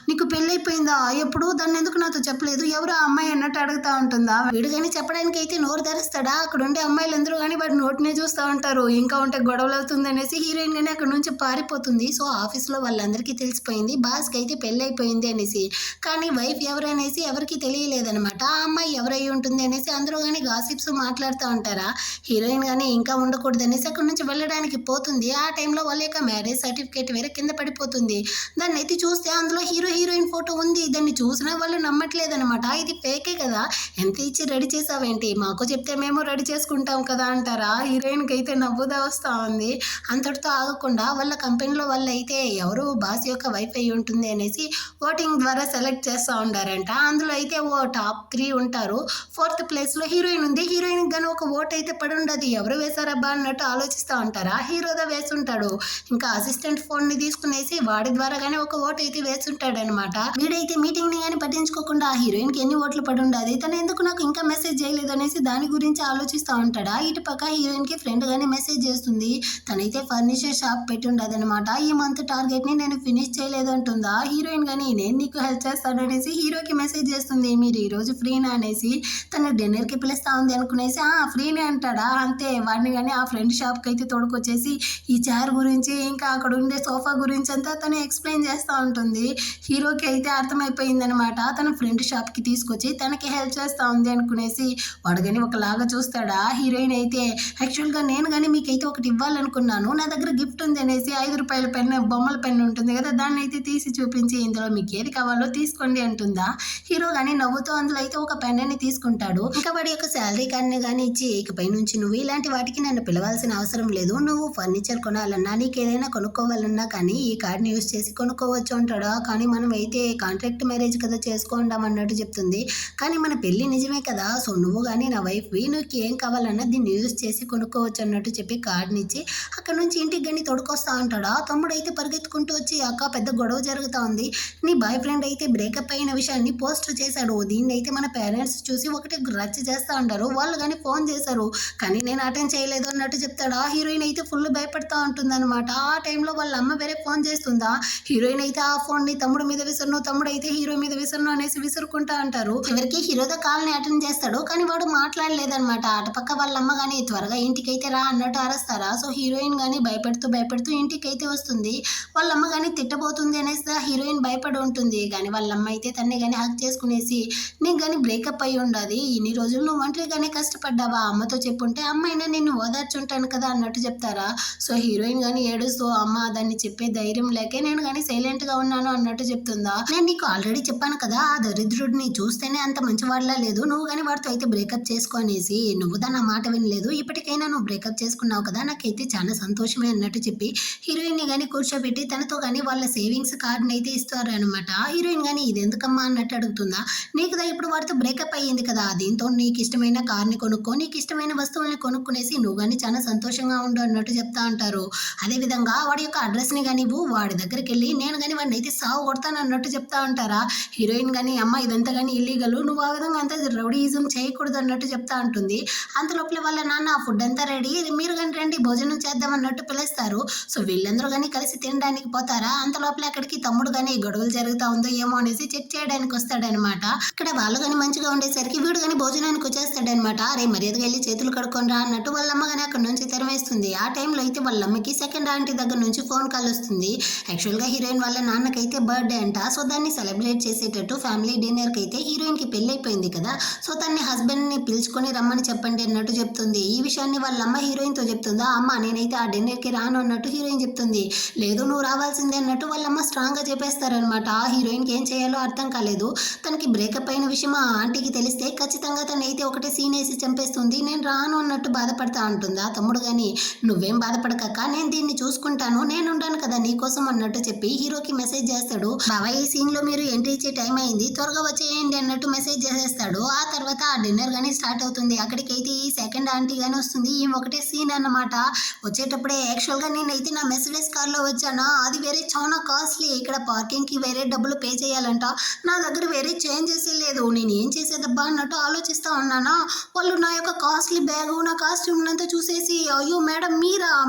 నీకు పెళ్ళి అయిపోయిందా, ఎప్పుడు, దాన్ని ఎందుకు నాతో చెప్పలేదు, ఎవరు ఆ అమ్మాయి అన్నట్టు అడుగుతా ఉంటుందా. వీడు కానీ చెప్పడానికి అయితే నోరు ధరిస్తాడా. అక్కడ ఉండే అమ్మాయిలందరూ కానీ వాడి నోటినే చూస్తూ ఉంటారు. ఇంకా ఉంటే గొడవలు అవుతుంది అనేసి హీరోయిన్ కానీ అక్కడ నుంచి పారిపోతుంది. సో ఆఫీస్లో వాళ్ళందరికీ తెలిసిపోయింది బాస్కి అయితే పెళ్ళి అయిపోయింది అనేసి. కానీ వైఫ్ ఎవరనేసి ఎవరికి తెలియలేదనమాట. ఆ అమ్మాయి ఎవరై ఉంటుంది అనేసి అందరూ కానీ గాసిప్స్ మాట్లాడుతూ ఉంటారా. హీరోయిన్ కానీ ఇంకా ఉండకూడదు అనేసి అక్కడ నుంచి వెళ్ళడానికి పోతుంది. ఆ టైంలో వాళ్ళ యొక్క మ్యారేజ్ సర్టిఫికేట్ వేరే కింద పడిపోతుంది. దాన్ని అయితే చూస్తే అందులో హీరోయిన్ ఫోటో ఉంది. దాన్ని చూసినా వాళ్ళు నమ్మట్లేదనమాట. ఇది ఫేకే కదా, ఎంత ఇచ్చి రెడీ చేసావేంటి, మాకు చెప్తే మేము రెడీ చేసుకుంటాం కదా అంటారా. హీరోయిన్కి అయితే నవ్వుదా వస్తూ ఉంది. అంతటితో ఆగకుండా వాళ్ళ కంపెనీలో వాళ్ళు అయితే ఎవరు బాస్ యొక్క వైఫ్ అయి ఉంటుంది అనేసి ఓటింగ్ ద్వారా సెలెక్ట్ చేస్తూ ఉంటారంట. అందులో అయితే ఓ టాప్ 3 ఉంటారు. 4th ప్లేస్లో హీరోయిన్ ఉంది. హీరోయిన్ గానీ ఒక ఓట్ అయితే పడి ఉండదు. ఎవరు వేశారబ్బా అన్నట్టు ఆలోచిస్తూ ఉంటారా. హీరోదా వేసుంటాడు. ఇంకా అసిస్టెంట్ ఫోన్ని తీసుకునేసి వాడి ద్వారా కానీ ఒక ఓట్ అయితే వేసుంటాడు అనమాట. వీడైతే మీటింగ్ని కానీ పట్టించుకోకుండా హీరోయిన్కి ఎన్ని ఓట్లు పడి ఉండదు, తను ఎందుకు నాకు ఇంకా మెసేజ్ చేయలేదు అనేసి దాని గురించి ఆలోచిస్తూ ఉంటాడా. ఇటు పక్క హీరోయిన్కి ఫ్రెండ్ కానీ మెసేజ్ చేస్తుంది. తనైతే ఫర్నిచర్ షాప్ పెట్టి ఉండదు అనమాట. ఈ మంత్ టార్గెట్ని నేను ఫినిష్ చేయలేదు అంటుందా. హీరోయిన్ కానీ నేను నీకు హెల్ప్ చేస్తాను అనేసి హీరోకి మెసేజ్ చేస్తుంది, మీరు ఈరోజు ఫ్రీనా అనేసి. తను డిన్నర్కి పిలుస్తా ఉంది అనుకునేసి ఫ్రీనే అంటాడా. అంతే వాడిని కానీ ఆ ఫ్రెండ్ షాప్కి అయితే తోడుకొచ్చేసి ఈ చైర్ గురించి ఇంకా అక్కడ ఉండే సోఫా గురించి అంతా తను ఎక్స్ప్లెయిన్ చేస్తూ ఉంటుంది. హీరోకి అయితే అర్థమైపోయింది అనమాట. తన ఫ్రెండ్ షాప్కి తీసుకొచ్చి తనకి హెల్ప్ చేస్తూ ఉంది అనుకునేసి వాడు కానీ ఒకలాగా చూస్తాడా. హీరోయిన్ అయితే యాక్చువల్గా నేను కానీ మీకైతే ఒకటి ఇవ్వాలనుకున్నాను, నా దగ్గర గిఫ్ట్ ఉంది అనేసి 5 రూపాయల పెన్ను, బొమ్మల పెన్ను ఉంటుంది కదా, దాన్ని అయితే తీసి చూపించి ఇందులో మీకు ఏది కావాలో తీసుకోండి అంటుందా. హీరో కానీ నవ్వుతూ అందులో అయితే ఒక పెన్ని తీసుకుంటాడు. ఇంకా వాడి యొక్క శాలరీ కార్డ్ని కానీ ఇచ్చి, ఇకపై నుంచి నువ్వు ఇలాంటి వాటికి నన్ను పిలవాల్సిన అవసరం లేదు, నువ్వు ఫర్నిచర్ కొనాలన్నా నీకు ఏదైనా కొనుక్కోవాలన్నా కానీ ఈ కార్డ్ని యూజ్ చేసి కొనుక్కోవచ్చు అంటాడా. కానీ మనం అయితే కాంట్రాక్ట్ మ్యారేజ్ కదా చేసుకుంటాం అన్నట్టు చెప్తుంది. కానీ మన పెళ్ళి నిజమే కదా, సో నువ్వు కానీ నా వైఫ్వి, నీకు ఏం కావాలన్నా దీన్ని యూజ్ చేసి కొనుక్కోవచ్చు అన్నట్టు చెప్పి కార్డ్ని ఇచ్చి అక్కడ నుంచి ఇంటికి గని తొడుకొస్తా ఉంటాడా. తమ్ముడు అయితే పరిగెత్తుకుంటూ వచ్చి, అక్క పెద్ద గొడవ జరుగుతూ ఉంది, నీ బాయ్ ఫ్రెండ్ అయితే బ్రేకప్ అయిన విషయాన్ని పోస్ట్ చేశాడు, దీన్ని అయితే మన పేరెంట్స్ చూసి ఒకటి రచ్చ చేస్తూ ఉంటారు, వాళ్ళు కానీ ఫోన్ చేశారు కానీ నేను అటెండ్ చేయలేదు అన్నట్టు చెప్తాడా. హీరోయిన్ అయితే ఫుల్ భయపడతా ఉంటుంది అనమాట. ఆ టైంలో వాళ్ళ అమ్మ వేరే ఫోన్ చేస్తుందా. హీరోయిన్ అయితే ఆ ఫోన్ని తమ్ముడు మీద విసరను, తమ్ముడు అయితే హీరో మీద విసరను అనేసి విసురుకుంటా అంటారు. చివరికి హీరోతో కాల్ని అటెండ్ చేస్తాడు కానీ వాడు మాట్లాడలేదనమాట. అటుపక్క వాళ్ళ అమ్మ కానీ త్వరగా ఇంటికైతే రా అన్నట్టు అరుస్తారా. సో హీరోయిన్ కానీ భయపెడుతూ ఇంటికైతే వస్తుంది. వాళ్ళ అమ్మ కానీ తిట్టబోతుంది అనేసి హీరోయిన్ భయపడి ఉంటుంది. కానీ వాళ్ళ అమ్మ అయితే తన్ని కానీ హక్ చేసుకునేసి, నీకు కానీ బ్రేకప్ అయ్యి ఉండదు, ఇన్ని రోజులు నువ్వు ఒంటరిగానే కష్టపడ్డావా, అమ్మతో చెప్పుంటే అమ్మైనా నిన్ను ఓదార్చుంటాను కదా అన్నట్టు చెప్తారా. సో హీరోయిన్ కానీ ఏడుస్తూ, అమ్మ దాన్ని చెప్పే ధైర్యం లేకే నేను కానీ సైలెంట్గా ఉన్నాను అన్నట్టు చెప్తుందా. నేను నీకు ఆల్రెడీ చెప్పాను కదా, ఆ దరిద్రుడిని చూస్తేనే అంత మంచివాడిలా లేదు, నువ్వు కానీ వాడితో అయితే బ్రేకప్ చేసుకోనేసి, నువ్వు దాని మాట వినలేదు, ఇప్పటికైనా నువ్వు బ్రేకప్ చేసుకున్నావు కదా, నాకైతే చాలా సంతోషమే అన్నట్టు చెప్పి హీరోయిన్ని కానీ కూర్చోబెట్టి తనతో కానీ వాళ్ళ సేవింగ్స్ కార్డ్ని అయితే ఇస్తారు అనమాట. హీరోయిన్ కానీ ఇది ఎందుకమ్మా అన్నట్టు అడుగుతుందా. నీకుదా ఇప్పుడు వాడితో బ్రేకప్ అయ్యింది కదా, దీంతో నీకు ఇష్టమైన కార్ని కొనుక్కో, నీకు ఇష్టమైన వస్తువుల్ని కొనుక్కునేసి నువ్వు కానీ చాలా సంతోషంగా ఉండు అన్నట్టు చెప్తా అంటారు. అదేవిధంగా వాడి యొక్క అడ్రస్ని కానీ ఇవ్వు, వాడి దగ్గరికి వెళ్ళి నేను కానీ వాడిని అయితే సాగు కొడతాను అన్నట్టు చెప్తా ఉంటారా. హీరోయిన్ కానీ అమ్మ ఇదంతా కానీ ఇల్లీగల్, నువ్వు ఆ విధంగా అంతా రౌడీయిజం చేయకూడదు అన్నట్టు చెప్తా ఉంటుంది. అంతలోపల వాళ్ళ నాన్న ఫుడ్ అంతా రెడీ, మీరు కానీ రండి భోజనం చేద్దాం అన్నట్టు పిలుస్తారు. సో వీళ్ళందరూ కానీ కలిసి తినడానికి పోతారా. అంతలోపల అక్కడికి తమ్ముడు కానీ గొడవలు జరుగుతూ ఉందో ఏమో అనేసి చెక్ చేయడానికి వస్తాడనమాట. ఇక్కడ వాళ్ళు కానీ మంచిగా ఉండేసరికి వీడు కానీ భోజనానికి వచ్చేస్తాడనమాట. అరే మర్యాదగా వెళ్ళి చేతులు కడుక్కొని రా అన్నట్టు వాళ్ళ అమ్మ కానీ అక్కడ నుంచి తెరవేస్తుంది. ఆ టైంలో అయితే వాళ్ళ అమ్మకి సెకండ్ ఆంటీ దగ్గర నుంచి ఫోన్ కాల్ వస్తుంది. యాక్చువల్గా హీరోయిన్ వాళ్ళ నాన్నకైతే బర్త్డే అంట. సో దాన్ని సెలబ్రేట్ చేసేటట్టు ఫ్యామిలీ డిన్నర్కి అయితే హీరోయిన్కి పెళ్ళి అయిపోయింది కదా, సో తన్ని హస్బెండ్ అందరినీ పిలుచుకొని రమ్మని చెప్పండి అన్నట్టు చెప్తుంది. ఈ విషయాన్ని వాళ్ళ అమ్మ హీరోయిన్తో చెప్తుందా, అమ్మ నేనైతే ఆ డిన్నర్కి రాను అన్నట్టు హీరోయిన్ చెప్తుంది. లేదు నువ్వు రావాల్సిందే అన్నట్టు వాళ్ళమ్మ స్ట్రాంగ్గా చెప్పేస్తారనమాట. ఆ హీరోయిన్కి ఏం చేయాలో అర్థం కాలేదు. తనకి బ్రేకప్ అయిన విషయం ఆ ఆంటీకి తెలిస్తే ఖచ్చితంగా తనైతే ఒకటే సీన్ వేసి చంపేస్తుంది. నేను రాను అన్నట్టు బాధపడతా ఉంటుందా తమ్ముడు కానీ, నువ్వేం బాధపడకక్క నేను దీన్ని చూసుకుంటాను, నేనుండాను కదా నీకోసం అన్నట్టు చెప్పి హీరోకి మెసేజ్ చేస్తాడు. బాబా ఈ సీన్లో మీరు ఎంట్రీ ఇచ్చే టైం అయింది, త్వరగా వచ్చేయండి అన్నట్టు మెసేజ్ చేసేస్తాడు. ఆ తర్వాత ఆ డిన్నర్ కానీ స్టార్ట్ అవుతుంది. అక్కడికైతే ఈ సెకండ్ ఆంటీ కానీ వస్తుంది. ఈ ఒకటే సీన్ అన్నమాట. వచ్చేటప్పుడే యాక్చువల్గా నేనైతే నా మెర్సిడెస్ కార్లో వచ్చానా, అది వేరే చాలా కాస్ట్లీ, ఇక్కడ పార్కింగ్కి వేరే డబ్బులు పే చేయాలంట, నా దగ్గర వేరే చేంజెస్ లేదు, నేను ఏం చేసేదబ్బా అన్నట్టు ఆలోచిస్తూ ఉన్నానా, వాళ్ళు నా యొక్క కాస్ట్లీ బ్యాగు నా కాస్ట్యూమ్ అంతా చూసేసి అయ్యో మేడం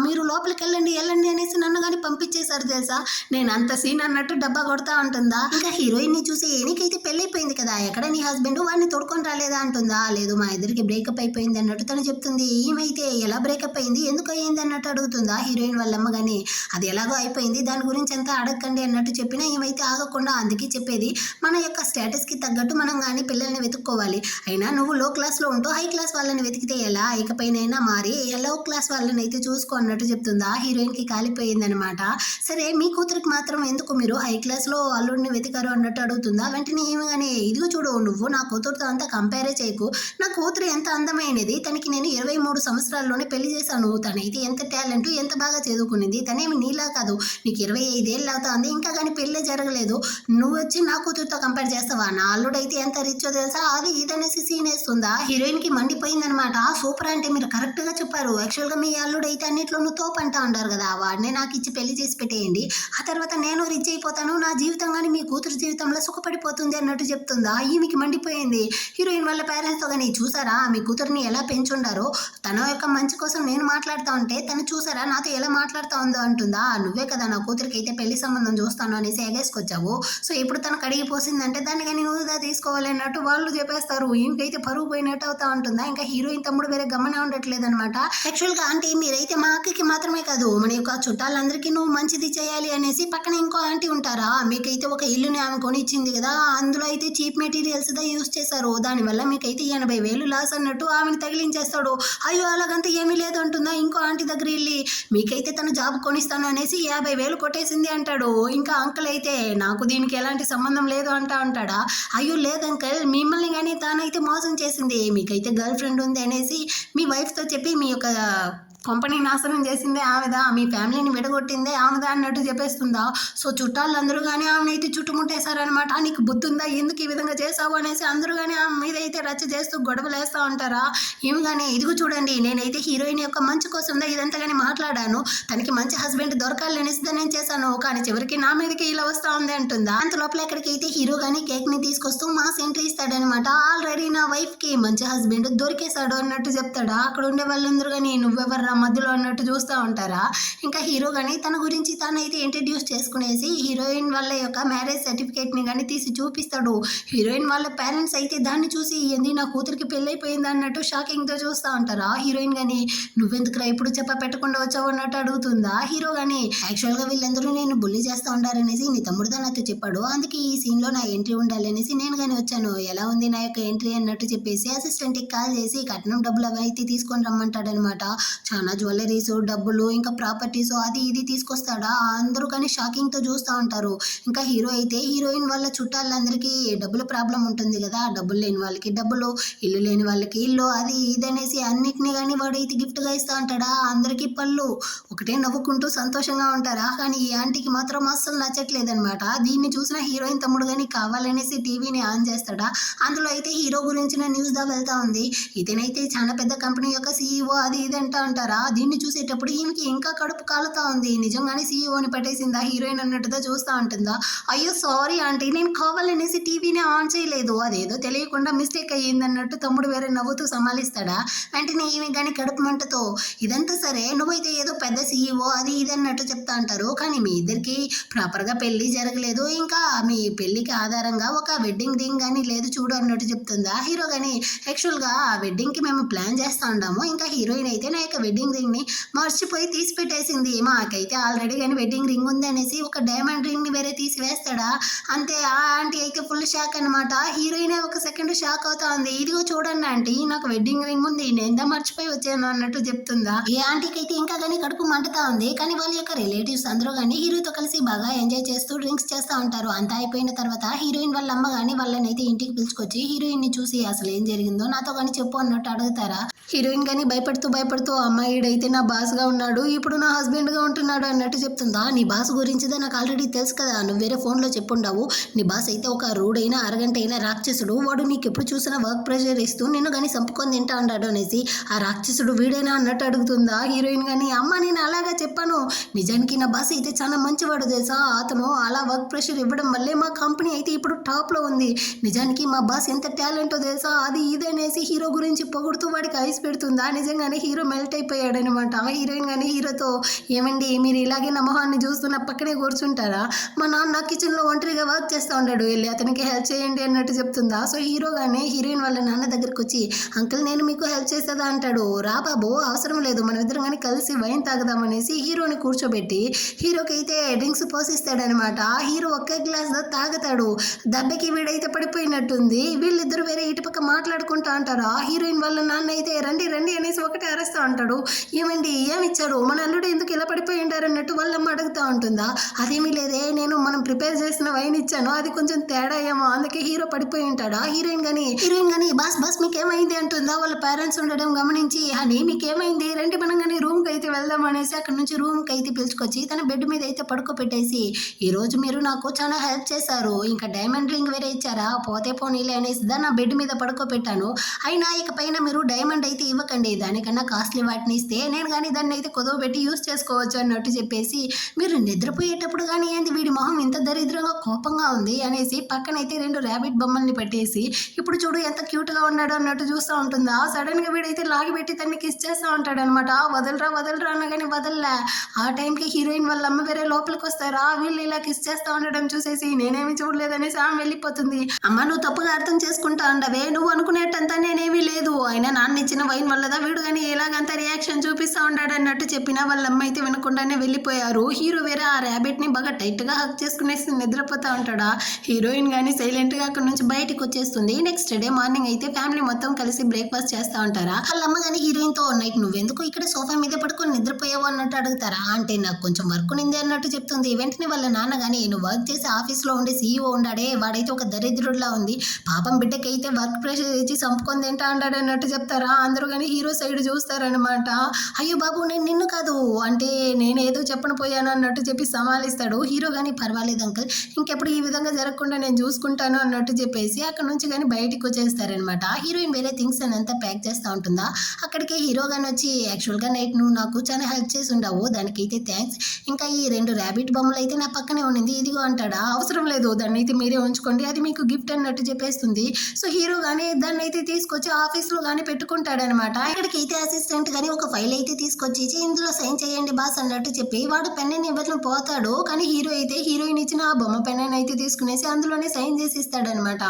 మీరు లోపలికి వెళ్ళండి అనేసి నన్ను కానీ పంపించేశారు తెలుసా. నేను అంత సీన్ అన్నట్టు డబ్బా కొడతా ఉంటుందా. ఇంకా హీరోయిన్ని చూసి నీకైతే పెళ్ళైపోయింది కదా, ఎక్కడ నీ హస్బెండ్ వాడిని తోడుకొని రాలేదా అంటుందా. లేదు మా ఇద్దరికి బ్రేకప్ అయిపోయింది అన్నట్టు తను చెప్తుంది. ఈమైతే ఎలా బ్రేకప్ అయింది, ఎందుకు అయ్యింది అన్నట్టు అడుగుతుందా హీరోయిన్ వాళ్ళమ్మ కానీ. అది ఎలాగో అయిపోయింది, దాని గురించి అంతా అడగండి అన్నట్టు చెప్పినా ఈమైతే ఆగకుండా అందుకే చెప్పేది మన యొక్క స్టేటస్కి తగ్గట్టు మనం కానీ పిల్లల్ని వెతుక్కోవాలి. అయినా నువ్వు లో క్లాస్లో ఉంటూ హై క్లాస్ వాళ్ళని వెతికితే ఎలా, ఇకపైనైనా మారి లో క్లాస్ వాళ్ళని అయితే చూసుకో అన్నట్టు చెప్తుందా. హీరోయిన్కి కాలిపోయిందనమాట. సరే మీ కూతురికి మాత్రం ఎందుకు మీరు హై క్లాస్లో అల్లుడిని వెతికారు అన్నట్టు అడుగుతుందా. వెంటనే ఏమగానే ఇదిగో చూడు నువ్వు నా కూతురుతో అంతా కంపేరే చేయకు, నా కూతురు ఎంత అందమైనది, తనకి నేను 23 సంవత్సరాల్లోనే పెళ్లి చేశాను, తనైతే ఎంత టాలెంట్ ఎంత బాగా చదువుకునింది, తనేమి నీలా కాదు, నీకు 25 ఏళ్ళు అవుతుంది ఇంకా కానీ పెళ్ళే జరగలేదు, నువ్వు వచ్చి నా కూతురుతో కంపేర్ చేస్తావా, నా అల్లుడైతే ఎంత రిచ్చో తెలుసా, అది ఇదనేసి సీన్ వేస్తుందా. హీరోయిన్కి మండిపోయిందనమాట. సూపర్ అంటే మీరు కరెక్ట్గా చెప్పారు, యాక్చువల్గా మీ అల్లుడైతే అన్నిట్లోనూ తోపు అంటా ఉంటారు కదా, వాడినే నాకు ఇచ్చి పెళ్లి చేసి పెట్టేయండి, ఆ తర్వాత నేను రిచ్ అయిపోతాను, నా జీవితం కానీ మీ కూతురు జీవితంలో సుఖపడిపోతుంది అన్నట్టు చెప్తుందా. ఈమెకి మండిపోయింది. హీరోయిన్ వాళ్ళ పేరెంట్స్తో కానీ చూసారా మీ కూతురిని ఎలా పెంచుండారో, తన యొక్క మంచి కోసం నేను మాట్లాడుతూ ఉంటే తను చూసారా నాతో ఎలా మాట్లాడుతూ ఉందో అంటుందా. నువ్వే కదా నా కూతురికి అయితే పెళ్లి సంబంధం చూస్తాను అనేసి ఎగేసుకొచ్చావు, సో ఇప్పుడు తను కడిగిపోసిందంటే దాన్ని కానీ నువ్వుదా తీసుకోవాలి అన్నట్టు వాళ్ళు చెప్పేస్తారు. ఈమెకైతే పరుగు పోయినట్టు అవుతా ఉంటుందా. ఇంకా హీరోయిన్ తమ్ముడు వేరే గమనే ఉండట్లేదు అనమాట. యాక్చువల్గా ఆంటీ మీరైతే మా అక్కకి మాత్రమే కాదు మన యొక్క చుట్టాలందరికీ నువ్వు మంచిది చేయాలి అనేసి పక్కన ఇంకో ఆంటీ ఉంటారా, మీకైతే ఒక ఇల్లుని ఆమె కొని ఇచ్చింది కదా, అందులో అయితే చీప్ మెటీరియల్స్ దా యూస్ చేశారు, దానివల్ల మీకైతే 80,000 లాస్ అన్నట్టు ఆమెను తగిలించేస్తాడు. అయ్యో అలాగంతా ఏమీ లేదు అంటుందా. ఇంకో ఆంటీ దగ్గర వెళ్ళి మీకైతే తను జాబ్ కొనిస్తాను అనేసి 50,000 కొట్టేసింది అంటాడు. ఇంకా అంకుల్ అయితే నాకు దీనికి ఎలాంటి సంబంధం లేదు అంటా ఉంటాడా. అయ్యో లేదు అంకుల్ మిమ్మల్ని కానీ తానైతే మోసం చేసింది, మీకైతే గర్ల్ ఫ్రెండ్ ఉంది అనేసి మీ వైఫ్తో చెప్పి మీ యొక్క కంపెనీ నాశనం చేసిందే ఆమెదా, మీ ఫ్యామిలీని విడగొట్టిందే ఆమెదా అన్నట్టు చెప్పేస్తుందా. సో చుట్టాలందరూ కానీ ఆమెనైతే చుట్టుముట్టేశారనమాట. నీకు బుద్ధి ఉందా, ఎందుకు ఈ విధంగా చేసావు అనేసి అందరూ కానీ ఆమె మీద అయితే రచ్చ చేస్తూ గొడవలు వేస్తూ ఉంటారా. ఏమి కానీ ఇదిగో చూడండి నేనైతే హీరోయిన్ యొక్క మంచి కోసం ఇదంతా కానీ మాట్లాడాను, తనకి మంచి హస్బెండ్ దొరకాలి అనేసి నేను చేశాను, కానీ చివరికి నా మీదకి ఇలా వస్తూ ఉంది అంటుందా. అంత లోపల ఎక్కడికైతే హీరో కానీ కేక్ని తీసుకొస్తూ మాస్ ఎంట్రీ ఇస్తాడనమాట. ఆల్రెడీ నా వైఫ్కి మంచి హస్బెండ్ దొరికేశాడు అన్నట్టు చెప్తాడా. అక్కడ ఉండే వాళ్ళందరూ కానీ నువ్వెవరు మధ్యలో అన్నట్టు చూస్తూ ఉంటారా. ఇంకా హీరో కానీ తన గురించి తనైతే ఇంట్రడ్యూస్ చేసుకునేసి హీరోయిన్ వాళ్ళ యొక్క మ్యారేజ్ సర్టిఫికేట్ని కానీ తీసి చూపిస్తాడు. హీరోయిన్ వాళ్ళ పేరెంట్స్ అయితే దాన్ని చూసి ఏంది నా కూతురికి పెళ్ళైపోయింది అన్నట్టు షాకింగ్తో చూస్తూ ఉంటారా. హీరోయిన్ కానీ నువ్వెందుకురా ఇప్పుడు చెప్ప పెట్టకుండా వచ్చావు అన్నట్టు అడుగుతుందా. హీరో కానీ యాక్చువల్గా వీళ్ళందరూ నేను బుల్లి చేస్తూ ఉంటారనేసి నీ తమ్ముడుతో నాతో చెప్పాడు, అందుకే ఈ సీన్లో నా ఎంట్రీ ఉండాలి అనేసి నేను కానీ వచ్చాను, ఎలా ఉంది నా యొక్క ఎంట్రీ అన్నట్టు చెప్పేసి అసిస్టెంట్కి కాల్ చేసి కట్నం డబ్బులు అవి అయితే తీసుకొని రమ్మంటాడనమాట. చాలా జ్యువెలరీస్ డబ్బులు ఇంకా ప్రాపర్టీస్ అది ఇది తీసుకొస్తాడా. అందరూ కానీ షాకింగ్తో చూస్తూ ఉంటారు. ఇంకా హీరో అయితే హీరోయిన్ వాళ్ళ చుట్టాలందరికీ డబ్బుల ప్రాబ్లం ఉంటుంది కదా, డబ్బులు లేని వాళ్ళకి డబ్బులు, ఇల్లు లేని వాళ్ళకి ఇల్లు, అది ఇది అనేసి అన్నిటినీ కానీ వాడైతే గిఫ్ట్గా ఇస్తూ ఉంటాడా. అందరికీ పళ్ళు ఒకటే నవ్వుకుంటూ సంతోషంగా ఉంటారా. కానీ ఈ ఆంటీకి మాత్రం అస్సలు నచ్చట్లేదనమాట. దీన్ని చూసిన హీరోయిన్ తమ్ముడు కానీ కావాలనేసి టీవీని ఆన్ చేస్తాడా. అందులో అయితే హీరో గురించిన న్యూస్ దా వెళ్తా ఉంది. ఇతనైతే చాలా పెద్ద కంపెనీ యొక్క సీఈఓ అది ఇది అంటా ఉంటారా. దీన్ని చూసేటప్పుడు ఈమెకి ఇంకా కడుపు కాలుతా ఉంది, నిజంగానే సీఈఓని పట్టేసిందా హీరోయిన్ అన్నట్టుగా చూస్తూ ఉంటుందా. అయ్యో సారీ ఆంటీ నేను కావాలనేసి టీవీని ఆన్ చేయలేదు, అదేదో తెలియకుండా మిస్టేక్ అయ్యింది అన్నట్టు తమ్ముడు వేరే నవ్వుతూ సమాలిస్తాడా. వెంటనే ఈమె కానీ కడుపు మంటతో ఇదంతా సరే నువ్వైతే ఏదో పెద్ద సీఈఓ అది ఇది అన్నట్టు చెప్తా అంటారు, కానీ మీ ఇద్దరికి ప్రాపర్గా పెళ్లి జరగలేదు, ఇంకా మీ పెళ్లికి ఆధారంగా ఒక వెడ్డింగ్ రింగ్ కానీ లేదు చూడు అన్నట్టు చెప్తుందా. హీరో కానీ యాక్చువల్గా వెడ్డింగ్కి మేము ప్లాన్ చేస్తూ ఉంటాము, ఇంకా హీరోయిన్ అయితే నా యొక్క వెడ్డింగ్ వెడ్డింగ్ రింగ్ ని మర్చిపోయి తీసి పెట్టేసింది. మాకైతే ఆల్రెడీ కానీ వెడ్డింగ్ రింగ్ ఉంది అనేసి ఒక డైమండ్ రింగ్ ని వేరే తీసి వేస్తాడా, అంతే ఆ ఆంటీ అయితే ఫుల్ షాక్ అనమాట. హీరోయిన్ ఒక సెకండ్ షాక్ అవుతా ఉంది. ఇదిగో చూడండి ఆంటీ, నాకు వెడ్డింగ్ రింగ్ ఉంది, నేను మర్చిపోయి వచ్చాను అన్నట్టు చెప్తుందా. ఈ ఆంటీకి అయితే ఇంకా కానీ కడుపు మంటతా ఉంది. కానీ వాళ్ళ యొక్క రిలేటివ్స్ అందరూ కానీ హీరోతో కలిసి బాగా ఎంజాయ్ చేస్తూ డ్రింక్స్ చేస్తూ ఉంటారు. అంతా అయిపోయిన తర్వాత హీరోయిన్ వాళ్ళ అమ్మ కానీ వాళ్ళని అయితే ఇంటికి పిలుచుకొచ్చి హీరోయిన్ ని చూసి అసలు ఏం జరిగిందో నాతో కానీ చెప్పు అన్నట్టు అడుగుతారా. హీరోయిన్ కానీ భయపడుతూ అమ్మాయిడైతే నా బాస్ గా ఉన్నాడు, ఇప్పుడు నా హస్బెండ్ గా ఉంటున్నాడు అన్నట్టు చెప్తుందా. నీ బాస్ గురించిదే నాకు ఆల్రెడీ తెలుసు కదా, నువ్వు వేరే ఫోన్ లో చెప్పుండవు. నీ బాస్ అయితే ఒక రూడైన అరగంట అయినా రాక్షసుడు, వాడు నీకు ఎప్పుడు చూసినా వర్క్ ప్రెషర్ ఇస్తూ నిన్ను కానీ చంపుకొని తింటా ఉన్నాడు అనేసి ఆ రాక్షసుడు వీడైనా అన్నట్టు అడుగుతుందా. హీరోయిన్ కానీ అమ్మ నేను అలాగా చెప్పాను, నిజానికి నా బాస్ అయితే చాలా మంచివాడు తెలుసా, అతను అలా వర్క్ ప్రెషర్ ఇవ్వడం వల్లే మా కంపెనీ అయితే ఇప్పుడు టాప్ లో ఉంది. నిజానికి మా బాస్ ఎంత టాలెంటో తెలుసా, అది ఇదనేసి హీరో గురించి పొగుడుతూ వాడికి ఐస్ పెడుతుందా. నిజంగానే హీరో మెల్ట్ అయిపోయాడు అనమాట. హీరోయిన్ కానీ హీరోతో ఏమండి మీరు ఇలాగే నా మొహాన్ని చూస్తున్న పక్కనే కూర్చుంటారా, మా నాన్న కిచెన్ లో ఒంటరిగా వర్క్ చేస్తూ ఉంటాడు, వెళ్ళి అతనికి హెల్ప్ చేయండి అన్నట్టు చెప్తుందా. సో హీరో కానీ హీరోయిన్ వాళ్ళ నాన్న దగ్గరకు వచ్చి అంకుల్ నేను మీకు హెల్ప్ చేసేదా అంటాడు. రా బాబు అవసరం లేదు, మనం ఇద్దరం కానీ కలిసి వైన్ తాగుదామనేసి హీరోని కూర్చోబెట్టి హీరోకి అయితే డ్రింక్స్ పోసిస్తాడనమాట. హీరో ఒకే గ్లాస్ తాగుతాడు, దెబ్బకి వీడైతే పడిపోయినట్టుంది. వీళ్ళిద్దరు వేరే ఇటుపక్క మాట్లాడుకుంటా అంటారు. హీరోయిన్ వాళ్ళ నాన్న అయితే రండి రండి అనేసి ఒకటే అరుస్తూ ఉంటాడు. ఏమండి ఏమిచ్చారు, మన అల్లుడు ఎందుకు ఇలా పడిపోయి ఉంటారు అన్నట్టు వాళ్ళమ్మ అడుగుతూ ఉంటుందా. అదేమీ లేదే, నేను మనం ప్రిపేర్ చేసిన వైన్ ఇచ్చాను, అది కొంచెం తేడా ఏమో అందుకే హీరో పడిపోయి ఉంటాడా. హీరోయిన్ గానీ బాస్ మీకేమైంది అంటుందా. వాళ్ళ పేరెంట్స్ ఉండడం గమనించి హనీ మీకేమైంది రండి మనం కానీ రూమ్ కి అయితే వెళ్దాం అనేసి అక్కడ నుంచి రూమ్ కి అయితే పిలుచుకొచ్చి తన బెడ్ మీద అయితే పడుకోబెట్టేసి ఈ రోజు మీరు నాకు చాలా హెల్ప్ చేశారు, ఇంకా డైమండ్ రింగ్ వేరే ఇచ్చారా, పోతే పోనీలే అనేసి దాన్ని నా బెడ్ మీద పడుకోబెట్టాను, అయినా ఇక పైన మీరు డైమండ్ అయితే ఇవ్వకండి, దానికన్నా కాస్ట్లీ వాటిని ఇస్తే నేను కానీ దాన్ని అయితే కుదవబెట్టి యూస్ చేసుకోవచ్చు అన్నట్టు చెప్పేసి మీరు నిద్రపోయేటప్పుడు కానీ ఏంది వీడి మొహం ఇంత దరిద్రంగా కోపంగా ఉంది అనేసి పక్కనైతే 2 ర్యాబిట్ బొమ్మల్ని పెట్టేసి ఇప్పుడు చూడు ఎంత క్యూట్ గా ఉన్నాడు అన్నట్టు చూస్తూ ఉంటుందా. సడన్ గా వీడైతే లాగిపెట్టి తనని కిస్ చేస్తూ ఉంటాడు అనమాట. వదలరా అనగానే వదలలే. ఆ టైంకి హీరోయిన్ వాళ్ళ అమ్మ వేరే లోపలికి వస్తారా, వీళ్ళు ఇలా కిస్ చేస్తూ ఉండడం చూసేసి నేనేమి చూడలేదనేసి ఆమె వెళ్ళిపోతుంది. అమ్మ నువ్వు తప్పుగా అర్థం చేసుకుంటా ఉండవే, నువ్వు అనుకునేటంతా నేనేమీ లేదు, అయినా నాన్న ఇచ్చిన వైన్ వల్లదా వీడు కానీ ఎలాగంత రియాక్షన్ చూపిస్తూ ఉంటాడు అన్నట్టు చెప్పినా వాళ్ళ అమ్మ అయితే వినకుండానే వెళ్ళిపోయారు. హీరో వేరే ఆ ర్యాబిట్ ని బాగా టైట్ గా హక్ చేసుకునేసి నిద్రపోతా ఉంటాడా. హీరోయిన్ గానీ సైలెంట్ గా అక్కడ నుంచి బయటకు వచ్చేస్తుంది. నెక్స్ట్ డే మార్నింగ్ అయితే ఫ్యామిలీ మొత్తం కలిసి బ్రేక్ఫాస్ట్ చేస్తా ఉంటారా. వాళ్ళ అమ్మ గానీ హీరోయిన్ తో నైట్ నువ్వెందుకు ఇక్కడ సోఫా మీద పడుకొని నిద్రపోయావు అన్నట్టు అడుగుతారా. అంటే నాకు కొంచెం వర్క్ ఉంది అన్నట్టు చెప్తుంది. వెంటనే వాళ్ళ నాన్న గానీ నువ్వు వర్క్ చేసే ఆఫీస్ లో ఉండే సీఈఓ ఉండాడే, వాడైతే ఒక దరిద్రుడిలా ఉంది, పాపం బిడ్డకైతే వర్క్ ప్రెషర్ ఇచ్చి చంపుకొని తింటా ఉంటాడు అన్నట్టు చెప్తారా. అందరూ కానీ హీరో సైడ్ చూస్తారనమాట. అయ్యో బాబు నేను నిన్ను కాదు అంటే నేనేదో చెప్పను పోయాను అన్నట్టు చెప్పి సమాలిస్తాడు. హీరో కానీ పర్వాలేదు అంకుల్, ఇంకెప్పుడు ఈ విధంగా జరగకుండా నేను చూసుకుంటాను అన్నట్టు చెప్పేసి అక్కడ నుంచి కానీ బయటికి వచ్చేస్తారనమాట. హీరోయిన్ వేరే థింగ్స్ అని అంతా ప్యాక్ చేస్తూ ఉంటుందా. అక్కడికి హీరో గాని వచ్చి యాక్చువల్గా నైట్ నువ్వు నాకు చాలా హెల్ప్ చేసి ఉండవు, దానికైతే థ్యాంక్స్, ఇంకా ఈ 2 ర్యాబిట్ బొమ్మలు అయితే నా పక్కనే ఉండింది ఇదిగో అంటాడా. అవసరం లేదు దాన్ని అయితే మీరే ఉంచుకోండి, అది మీకు గిఫ్ట్ అన్నట్టు చెప్పేస్తుంది. సో హీరో గానీ దాన్ని అయితే తీసుకొచ్చి ఆఫీస్ లో గానీ పెట్టుకుంటాడనమాట. ఇక్కడికైతే అసిస్టెంట్ గానీ ఒక ఫైల్ అయితే తీసుకొచ్చి ఇందులో సైన్ చేయండి బాస్ అన్నట్టు చెప్పి వాడు పెన్ ఇవ్వడం పోతాడు. కానీ హీరో అయితే హీరోయిన్ ఇచ్చిన ఆ బొమ్మ పెన్ అయితే తీసుకునేసి అందులోనే సైన్ చేసి ఇస్తాడనమాట.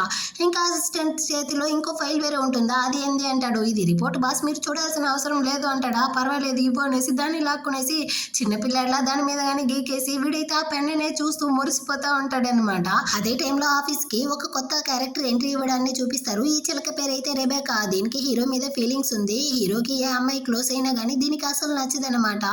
ఇంకా అసిస్టెంట్ చేతిలో ఇంకో ఫైల్ వేరే ఉంటుందా, అది ఏంది అంటాడు. ఇది రిపోర్ట్ బాస్ మీరు చూడాల్సిన అవసరం లేదు అంటాడా. పర్వాలేదు ఇవ్వు అనేసి దాన్ని లాక్కునేసి చిన్నపిల్లాడిలా దాని మీద కానీ గీకేసి వీడైతే ఆ పెన్నే చూస్తూ మురిసిపోతా ఉంటాడనమాట. అదే టైంలో ఆఫీస్ కి ఒక కొత్త క్యారెక్టర్ ఎంట్రీ ఇవ్వడాన్ని చూపిస్తారు. ఈ చిలక పేరైతే రెబేకా, దీనికి హీరో మీద ఫీలింగ్స్ ఉంది. హీరోకి ఏ అమ్మాయి క్లోజ్ అయినా కానీ దీనికి అసలు నచ్చదనమాట.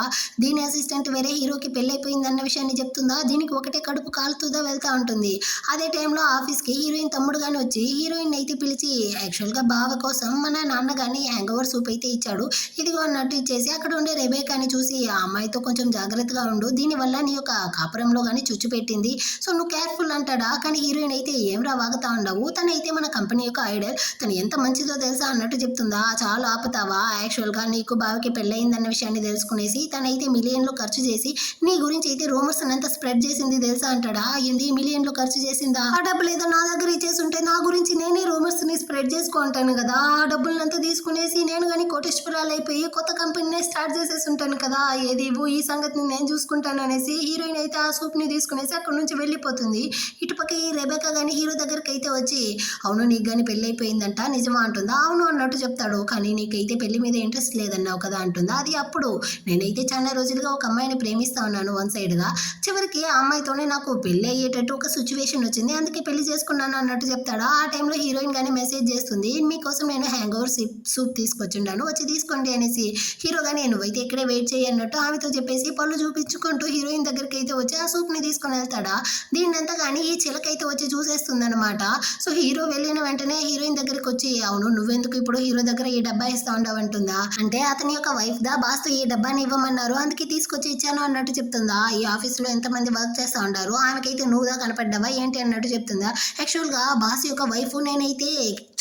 దీని అసిస్టెంట్ వేరే హీరోకి పెళ్ళైపోయింది అన్న విషయాన్ని చెప్తుందా, దీనికి ఒకటే కడుపు కాలుతూదా వెళ్తా ఉంటుంది. అదే టైంలో ఆఫీస్ కి హీరోయిన్ తమ్ముడు గాని వచ్చి హీరోయిన్ అయితే పిలిచి యాక్చువల్ గా బావ కోసం మన నాన్న గాని హ్యాంగ్ ఓవర్ సూప్ అయితే ఇచ్చాడు, ఇదిగో అన్నట్టు ఇచ్చేసి అక్కడ ఉండే రెబేకాని చూసి ఆ అమ్మాయితో కొంచెం జాగ్రత్తగా ఉండు, దీనివల్ల నీ యొక్క కాపురంలో గానీ చుచ్చు పెట్టింది, సో నువ్వు కేర్ఫుల్ అంటాడా. కానీ హీరోయిన్ అయితే ఏం రా వాగుతా ఉండవు, తనైతే మన కంపెనీ యొక్క ఐడల్, తను ఎంత మంచిదో తెలుసా అన్నట్టు చెప్తుందా. చాలా ఆపుతావా, యాక్చువల్ గా నీకు బావకి పెళ్ళయిందన్న విషయాన్ని తెలుసుకునేసి తనైతే మిలియన్లు ఖర్చు చేసి నీ గురించి అయితే రూమర్స్ అంతా స్ప్రెడ్ చేసింది తెలుసా అంటాడా. ఏంది మిలియన్లు ఖర్చు చేసిందా, ఆ డబ్బులు ఏదో నా దగ్గర ఇచ్చేసి ఉంటే నా గురించి నేనే రూమర్స్ ని స్ప్రెడ్ చేసుకుంటాను కదా, ఆ డబ్బులంతా తీసుకునేసి నేను కానీ కోటేశ్వరాలు అయిపోయి కొత్త కంపెనీనే స్టార్ట్ చేసేసి ఉంటాను కదా, ఏది ఈ సంగతిని నేను చూసుకుంటాను అనేసి హీరోయిన్ అయితే ఆ సూప్ ని తీసుకునేసి అక్కడ నుంచి వెళ్ళిపోతుంది. ఇటుపక్క ఈ రెబెకా చిలక కానీ హీరో దగ్గరికి అయితే వచ్చి అవును నీకు కానీ పెళ్ళి అయిపోయిందంట నిజమా అంటుందా. అవును అన్నట్టు చెప్తాడు. కానీ నీకైతే పెళ్లి మీద ఇంట్రెస్ట్ లేదన్నావు కదా అంటుందా. అది అప్పుడు నేనైతే చాలా రోజులుగా ఒక అమ్మాయిని ప్రేమిస్తా ఉన్నాను వన్ సైడ్గా. చివరికి ఆ అమ్మాయితోనే నాకు పెళ్లి అయ్యేటట్టు ఒక సిచ్యువేషన్ వచ్చింది, అందుకే పెళ్లి చేసుకున్నాను అన్నట్టు చెప్తాడా. ఆ టైంలో హీరోయిన్ కానీ మెసేజ్ చేస్తుంది, మీకోసం నేను హ్యాంగ్ ఓవర్ సూప్ తీసుకొచ్చిండాను వచ్చి తీసుకోండి అనేసి. హీరో కానీ నువ్వైతే ఇక్కడే వెయిట్ చేయి అన్నట్టు ఆమెతో చెప్పేసి పళ్ళు చూపించుకుంటూ హీరోయిన్ దగ్గరికి అయితే వచ్చి ఆ సూప్ని తీసుకొని వెళ్తాడా. దీన్నంతా కానీ ఈ చిలకైతే వచ్చి చూసేస్తుంది అనమాట. సో హీరో వెళ్ళిన వెంటనే హీరోయిన్ దగ్గరికి వచ్చి అవును నువ్వెందుకు ఇప్పుడు హీరో దగ్గర ఈ డబ్బా ఇస్తా ఉండవంటుందా. అంటే అతని యొక్క వైఫ్ దా బాస్ ఈ డబ్బాని ఇవ్వమన్నారు అందుకే తీసుకొచ్చి ఇచ్చాను అన్నట్టు చెప్తుందా. ఈ ఆఫీస్ లో ఎంతమంది వర్క్ చేస్తా ఉంటారు, ఆమెకైతే నువ్వుదా కనపడ్డావా ఏంటి అన్నట్టు చెప్తుందా. యాక్చువల్ గా బాస్ యొక్క వైఫ్ నేనైతే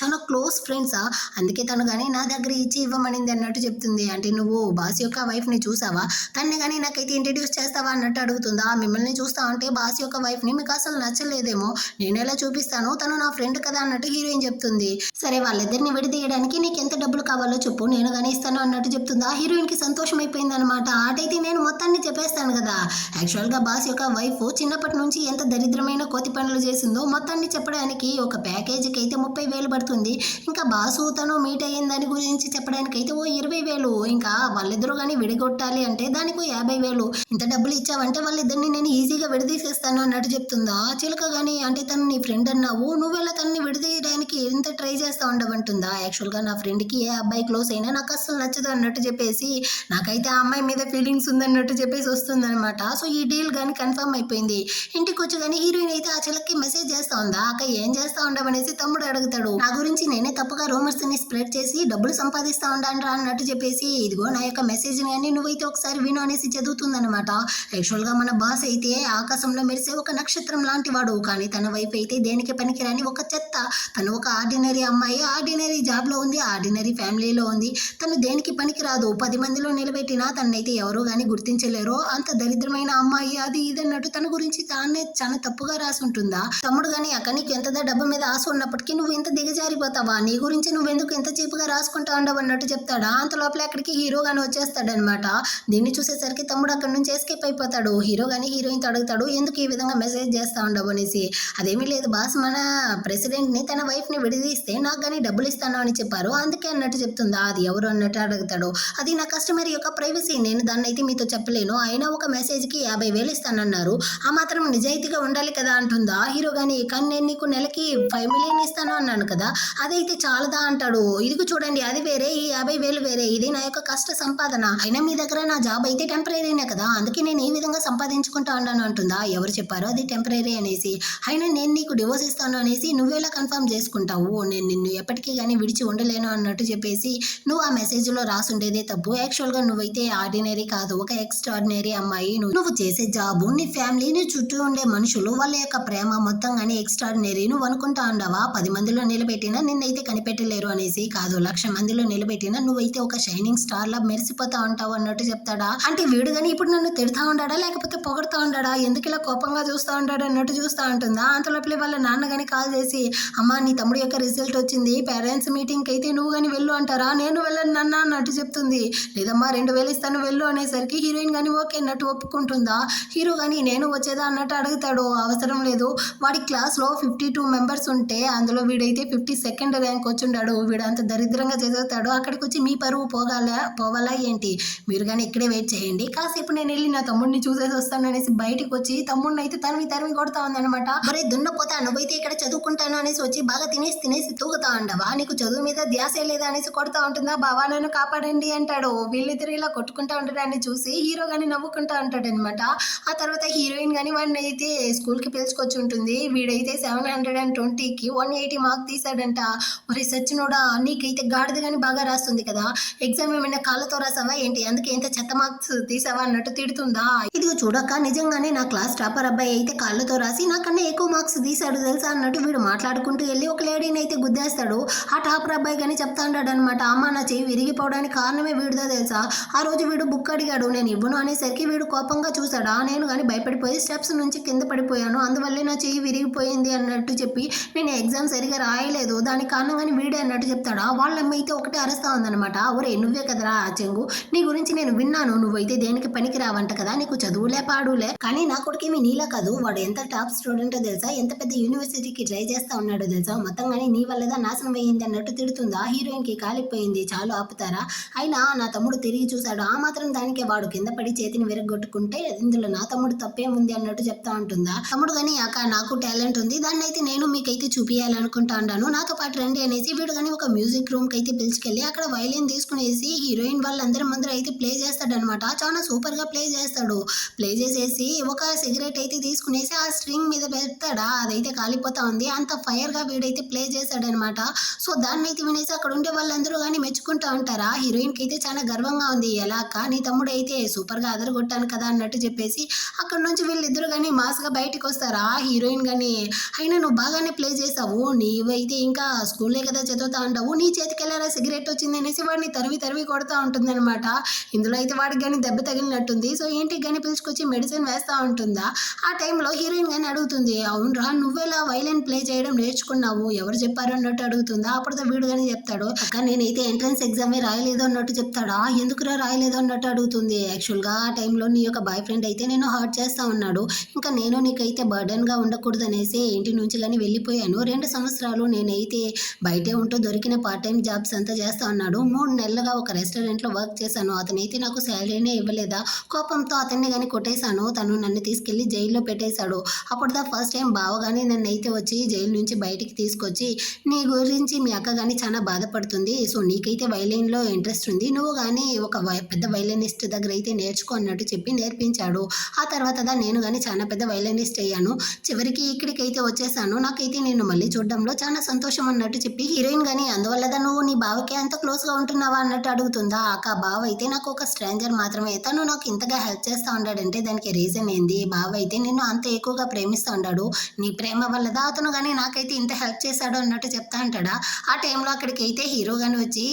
చాలా క్లోజ్ ఫ్రెండ్సా, అందుకే తను కానీ నా దగ్గర ఇచ్చి ఇవ్వమనింది అన్నట్టు చెప్తుంది. అంటే నువ్వు బాస్ యొక్క వైఫ్ ని చూసావా, తన్ని కానీ నాకైతే ఇంట్రడ్యూస్ చేస్తావా అన్నట్టు అడుగుతుందా. మిమ్మల్ని చూస్తా ఉంటే బాస్ యొక్క వైఫ్ ని మీకు అసలు నచ్చలేదేమో, నేను ఎలా చూపిస్తాను, తను నా ఫ్రెండ్ కదా అన్నట్టు హీరోయిన్ చెప్తుంది. సరే వాళ్ళిద్దరిని విడదీయడానికి నీకు ఎంత డబ్బులు కావాలో చెప్పు నేను కానీ ఇస్తాను అన్నట్టు చెప్తుందా. హీరోయిన్ కి సంతోషం అయిపోయింది అనమాట. ఆటైతే నేను మొత్తాన్ని చెప్పేస్తాను కదా. యాక్చువల్ గా బాస్ యొక్క వైఫ్ చిన్నప్పటి నుంచి ఎంత దరిద్రమైన కోతి పనులు చేసిందో మొత్తాన్ని చెప్పడానికి ఒక ప్యాకేజీకి అయితే 30,000 పడుతుంది. ఇంకా బాసు తను మీట్ అయిన దాని గురించి చెప్పడానికి అయితే ఓ 20,000. ఇంకా వాళ్ళిద్దరూ కానీ విడగొట్టాలి అంటే దానికి 50,000. ఇంత డబ్బులు ఇచ్చావంటే వాళ్ళిద్దరిని నేను ఈజీగా విడదీసేస్తాను అన్నట్టు చెప్తుందా. చిలక కానీ అంటే తను నీ ఫ్రెండ్ అన్నావు, నువ్వెలా తనని విడదీయడానికి ఎంత ట్రై చేస్తా ఉండవంటుందా. యాక్చువల్ గా నా ఫ్రెండ్ కి ఏ అబ్బాయి క్లోజ్ అయినా నాకు అసలు నచ్చదు అన్నట్టు చెప్పేసి నాకైతే ఆ అమ్మాయి మీద ఫీలింగ్స్ ఉందన్నట్టు చెప్పేసి వస్తుందన్నమాట. సో ఈ డీల్ కానీ కన్ఫర్మ్ అయిపోయింది. ఇంటికి వచ్చి కానీ హీరోయిన్ అయితే ఆ చిలక్కి మెసేజ్ చేస్తా ఉందా. అక్క ఏం చేస్తా ఉండవనేసి తమ్ముడు అడుగుతాడు. నా గురించి నేనే తప్పుగా రూమర్స్ ని స్ప్రెడ్ చేసి డబ్బులు సంపాదిస్తా ఉండాను అన్నట్టు చెప్పేసి ఇదిగో నా యొక్క మెసేజ్ కానీ నువ్వైతే ఒకసారి విను అనేసి చదువుతుందన్నమాట. యాక్చువల్ గా మన బాస్ అయితే ఆకాశంలో మెరిసే ఒక నక్షత్రం లాంటి వాడు, కానీ తన వైపు అయితే దేనికి పనికిరాని ఒక చెత్త. తను ఒక ఆర్డినరీ అమ్మాయి, ఆర్డినరీ జాబ్ లో ఉంది, ఆర్డినరీ ఫ్యామిలీలో ఉంది, తను దేనికి పనికిరాదు. 10 మందిలో నిలబెట్టినా తనైతే ఎవరో గాని గుర్తించలేరు, అంత దరిద్రమైన అమ్మాయి అది ఇది అన్నట్టు తన గురించి తానే చాలా తప్పుగా రాసి ఉంటుందా. తమ్ముడు గాని అక్క నీకు ఎంత డబ్బు మీద ఆశ ఉన్నప్పటికీ నువ్వు ఇంత దిగజారిపోతావా, నీ గురించి నువ్వెందుకు ఇంత చీపుగా రాసుకుంటా ఉండవు అన్నట్టు చెప్తాడా. అంత లోపల అక్కడికి హీరో గాని వచ్చేస్తాడనమాట. దీన్ని చూసేసరికి తమ్ముడు అక్కడి నుంచి ఎస్కేప్ అయిపోతాడు. హీరో గాని హీరోయిన్ అడుగుతాడు ఎందుకు ఈ విధంగా మెసేజ్ చేస్తా ఉండవు అనేసి. అదేమీ లేదు బాస్, మన ప్రెసిడెంట్ ని తన వైఫ్ ని విడదీస్తే నాకు కానీ డబ్బులు ఇస్తాను అని చెప్పారు అందుకే అన్నట్టు చెప్తుందా. అది ఎవరు అన్నట్టు అడుగుతాడు. అది నా కస్టమర్ యొక్క ప్రైవసీ, నేను దాన్ని అయితే మీతో చెప్పలేను, అయినా ఒక మెసేజ్ కి 50,000 ఇస్తానన్నారు, ఆ మాత్రం నిజాయితీగా ఉండాలి కదా అంటుందా. హీరో గాని కానీ నేను నీకు నెలకి 5 మిలియన్ ఇస్తాను అన్నాను కదా, అదైతే చాలదా అంటాడు. ఇదిగో చూడండి అది వేరే, ఈ 50,000 వేరే, ఇది నా యొక్క కష్ట సంపాదన, అయినా మీ దగ్గర నా జాబ్ అయితే టెంపరీనే కదా, అందుకే నేను ఈ విధంగా సంపాదించుకుంటా ఉన్నాను అంటుందా. ఎవరు చెప్పారో అది టెంపరీ అనేసి, అయినా నేను నీకు డివోర్స్ ఇస్తాను అనేసి నువ్వేలా కన్ఫర్మ్ చేసుకుంటావు, నేను నిన్ను ఎప్పటికీ కానీ విడిచి ఉండలేను అన్నట్టు చెప్పేసి నువ్వు ఆ మెసేజ్ లో రాసుండేదే తప్పు. యాక్చువల్ గా నువ్వైతే ఆర్డినరీ కాదు, ఒక ఎక్స్ట్రాడినరీ అమ్మాయి, నువ్వు చేసే జాబు, నీ ఫ్యామిలీ, నీ చుట్టూ ఉండే మనుషులు, వాళ్ళ యొక్క ప్రేమ మొత్తం కానీ ఎక్స్ట్రాడినరీ, నువ్వు అనుకుంటా ఉండవా 10 మందిలో నిలబెట్టినా నిన్నైతే కనిపెట్టలేరు అనేసి. కాదు 1,00,000 మందిలో నిలబెట్టినా నువ్వైతే ఒక షైనింగ్ స్టార్ లా మెరిసిపోతా ఉంటావు అన్నట్టు చెప్తాడా. అంటే వీడు గాని ఇప్పుడు నన్ను తిడతా ఉండాడా లేకపోతే పొగడుతా ఉండాడా, ఎందుకు ఇలా కోపంగా చూస్తా ఉంటాడు అన్నట్టు చూస్తా ఉంటుందా. అంతలోపలే వాళ్ళ నాన్న గాని కాల్ చేసి అమ్మా నీ తమ్ముడు యొక్క రిజల్ట్ వచ్చింది, పేరెంట్స్ మీటింగ్ అయితే నువ్వు కానీ వెళ్ళు అంటారా, నేను వెళ్ళను నాన్న అన్నట్టు చెప్తుంది. లేదమ్మా 2,000 ఇస్తాను వెళ్ళు అనేసరికి హీరోయిన్ కానీ ఓకే అన్నట్టు ఒప్పుకుంటుందా. హీరో కానీ నేను వచ్చేదా అన్నట్టు అడుగుతాడు. అవసరం లేదు, వాడి క్లాస్ లో 52 మెంబర్స్ ఉంటే అందులో వీడైతే 52nd ర్యాంక్ వచ్చిండాడు, వీడు అంత దరిద్రంగా చదువుతాడు, అక్కడికి వచ్చి మీ పరువు పోవాలా ఏంటి, మీరు కానీ ఇక్కడే వెయిట్ చేయండి, కాసేపు నేను వెళ్ళి నా తమ్ముడిని చూసేసి వస్తాను అనేసి బయటికి వచ్చి తమ్ముడిని అయితే తరిమి కొడతా ఉందన్నమాట. మరి దున్నపోతా నువ్వైతే ఇక్కడ చదువుకుంటాను అనేసి వచ్చి బాగా తినేసి తూగుతా ఉండవా, నీకు చదువు మీద ధ్యాసే లేదా అనేసి కొడతా ఉంటుందా. బావా నన్ను కాపాడండి అంటాడు. వీళ్ళిద్దరు ఇలా కొట్టుకుంటా ఉండడాన్ని చూసి హీరో గాని నవ్వుకుంటా ఉంటాడు అనమాట. ఆ తర్వాత హీరోయిన్ గాని వాడిని అయితే స్కూల్ కి పిలుచుకొచ్చి ఉంటుంది. వీడైతే 720కి 180 మార్క్ తీసాడంట. మరి సచ్చినోడా నీకైతే గాడిద గాని బాగా రాస్తుంది కదా, ఎగ్జామ్ ఏమైనా కాళ్ళతో రాసావా ఏంటి, అందుకే ఇంత చెత్త మార్క్స్ తీసావా అన్నట్టు తిడుతుందా. ఇదిగో చూడక్క నిజంగానే నా క్లాస్ టాపర్ అబ్బాయి అయితే కాళ్ళతో రాసి నాకన్నా ఎక్కువ మార్క్స్ తీసాడు తెలుసా అన్నట్టు వీడు మాట్లాడుకుంటూ వెళ్ళి ఒక లేడీని అయితే గుద్దేస్తాడు. ఆ టాపర్ అబ్బాయి కానీ చెప్తా ఉంటాడు అనమాట, అమ్మ నా చెయ్యి విరిగిపోవడానికి కారణమే వీడిదో తెలుసా, ఆ రోజు వీడు బుక్ అడిగాడు నేను ఇవ్వను అనేసరికి వీడు కోపంగా చూసాడా, నేను కానీ భయపడిపోయి స్టెప్స్ నుంచి కింద పడిపోయాను, అందువల్లే నా చెయ్యి విరిగిపోయింది అన్నట్టు చెప్పి నేను ఎగ్జామ్ సరిగా రాయలేదు, రావట్లేదు, దానికి కారణంగానే వీడే అన్నట్టు చెప్తాడా. వాళ్ళ అమ్మ అయితే ఒకటే అరుస్తా ఉందనమాట. ఒరే నువ్వే కదరా ఆ చెంగు, నీ గురించి నేను విన్నాను, నువ్వైతే దేనికి పనికి రావంట కదా, నీకు చదువులే పాడులే. కానీ నా కొడుకేమి నీలా కాదు, వాడు ఎంత టాప్ స్టూడెంట్ తెలుసా, ఎంత పెద్ద యూనివర్సిటీకి ట్రై చేస్తా ఉన్నాడు తెలుసా, మొత్తంగానే నీ వల్లదా నాశనం అయ్యింది అన్నట్టు తిడుతుందా. హీరోయిన్ కి కాలిపోయింది, చాలు ఆపుతారా. అయినా నా తమ్ముడు తిరిగి చూశాడు, ఆ మాత్రం దానికే వాడు కింద పడి చేతిని విరగొట్టుకుంటే ఇందులో నా తమ్ముడు తప్పేముంది అన్నట్టు చెప్తా ఉంటుందా. తమ్ముడు కానీ అక్క నాకు టాలెంట్ ఉంది, దాన్ని అయితే నేను మీకైతే చూపించాలనుకుంటా ఉన్నాను, నాతో పాటు రండి అనేసి వీడు కానీ ఒక మ్యూజిక్ రూమ్ కి అయితే పిలుచుకెళ్ళి అక్కడ వైలిన్ తీసుకునేసి హీరోయిన్ వాళ్ళందరి ముందర అయితే ప్లే చేస్తాడనమాట. చాలా సూపర్ గా ప్లే చేస్తాడు. ప్లే చేసేసి ఒక సిగరెట్ అయితే తీసుకునేసి ఆ స్ట్రింగ్ మీద పెడతాడా, అదైతే కాలిపోతా ఉంది. అంత ఫైర్ గా వీడైతే ప్లే చేస్తాడనమాట. సో దాన్ని అయితే వినేసి అక్కడ ఉండే వాళ్ళందరూ కానీ మెచ్చుకుంటా ఉంటారా. హీరోయిన్ కి అయితే చాలా గర్వంగా ఉంది, ఎలా అక్క నీ తమ్ముడు అయితే సూపర్ గా అదరగొట్టాను కదా అన్నట్టు చెప్పేసి అక్కడ నుంచి వీళ్ళిద్దరు కానీ మాస్ గా బయటకు వస్తారా. హీరోయిన్ కానీ అయినా నువ్వు బాగానే ప్లే చేసావు, నీవైతే ఇంకా స్కూల్లో కదా చదువుతా ఉంటావు, నీ చేతికి వెళ్ళారా సిగరెట్ వచ్చింది అనేసి వాడిని తరివి కొడతా ఉంటుంది అనమాట. ఇందులో అయితే వాడికి కానీ దెబ్బ తగిలినట్టుంది. సో ఏంటికి కానీ పిలుచుకొచ్చి మెడిసిన్ వేస్తూ ఉంటుందా. ఆ టైంలో హీరోయిన్ కానీ అడుగుతుంది, అవునరా నువ్వేలా వైలెన్ ప్లే చేయడం నేర్చుకున్నావు, ఎవరు చెప్పారు అన్నట్టు అడుగుతుందా. అప్పుడుతో వీడు కానీ చెప్తాడు, అక్క నేనైతే ఎంట్రన్స్ ఎగ్జామే రాయలేదు అన్నట్టు చెప్తాడా. ఎందుకురా రాయలేదు అన్నట్టు అడుగుతుంది. యాక్చువల్గా ఆ టైంలో నీ యొక్క బాయ్ ఫ్రెండ్ అయితే నేను హర్ట్ చేస్తా ఉన్నాడు, ఇంకా నేను నీకైతే బర్డన్గా ఉండకూడదు అనేసి ఇంటి నుంచి కానీ వెళ్ళిపోయాను. 2 సంవత్సరాలు నేనైతే బయటే ఉంటూ దొరికిన పార్ట్ టైం జాబ్స్ అంతా చేస్తా ఉన్నాడు. 3 నెలలుగా ఒక రెస్టారెంట్లో వర్క్ చేశాను, అతనైతే నాకు శాలరీనే ఇవ్వలేదా, కోపంతో అతన్ని కానీ కొట్టేశాను, తను నన్ను తీసుకెళ్లి జైల్లో పెట్టేశాడు. అప్పుడు ఫస్ట్ టైం బావగానే నన్ను అయితే వచ్చి జైలు నుంచి బయటికి తీసుకొచ్చి నీ గురించి మీ అక్క కానీ చాలా బాధపడుతుంది, సో నీకైతే వైలిన్లో ఇంట్రెస్ట్ ఉంది, నువ్వు కానీ ఒక పెద్ద వైలినిస్ట్ దగ్గర అయితే నేర్చుకో అన్నట్టు చెప్పి నేర్పించాడు. ఆ తర్వాత నేను కానీ చాలా పెద్ద వైలినిస్ట్ అయ్యాను, చివరికి ఇక్కడికైతే వచ్చేసాను, నాకైతే నేను మళ్ళీ చూడడంలో చాలా సంతోషం అన్నట్టు చెప్పి హీరోయిన్ కానీ అందువల్లదా నువ్వు నీ బావకి అంత క్లోజ్గా ఉంటున్నావా అన్నట్టు అడుగుతుందా. అక్క బావ అయితే నాకు ఒక స్ట్రేంజర్ మాత్రమే, తను నాకు ఇంతగా హెల్ప్ చేస్తూ ఉన్నాడంటే దానికి రీజన్ ఏంది, బావ అయితే నిన్ను అంత ఎక్కువగా ప్రేమిస్తూ ఉన్నాడు, నీ ప్రేమ వల్లదా అతను కానీ నాకైతే ఇంత హెల్ప్ చేశాడు అన్నట్టు చెప్తా అంటాడా. ఆ టైంలో అక్కడికి అయితే హీరో కానీ వచ్చి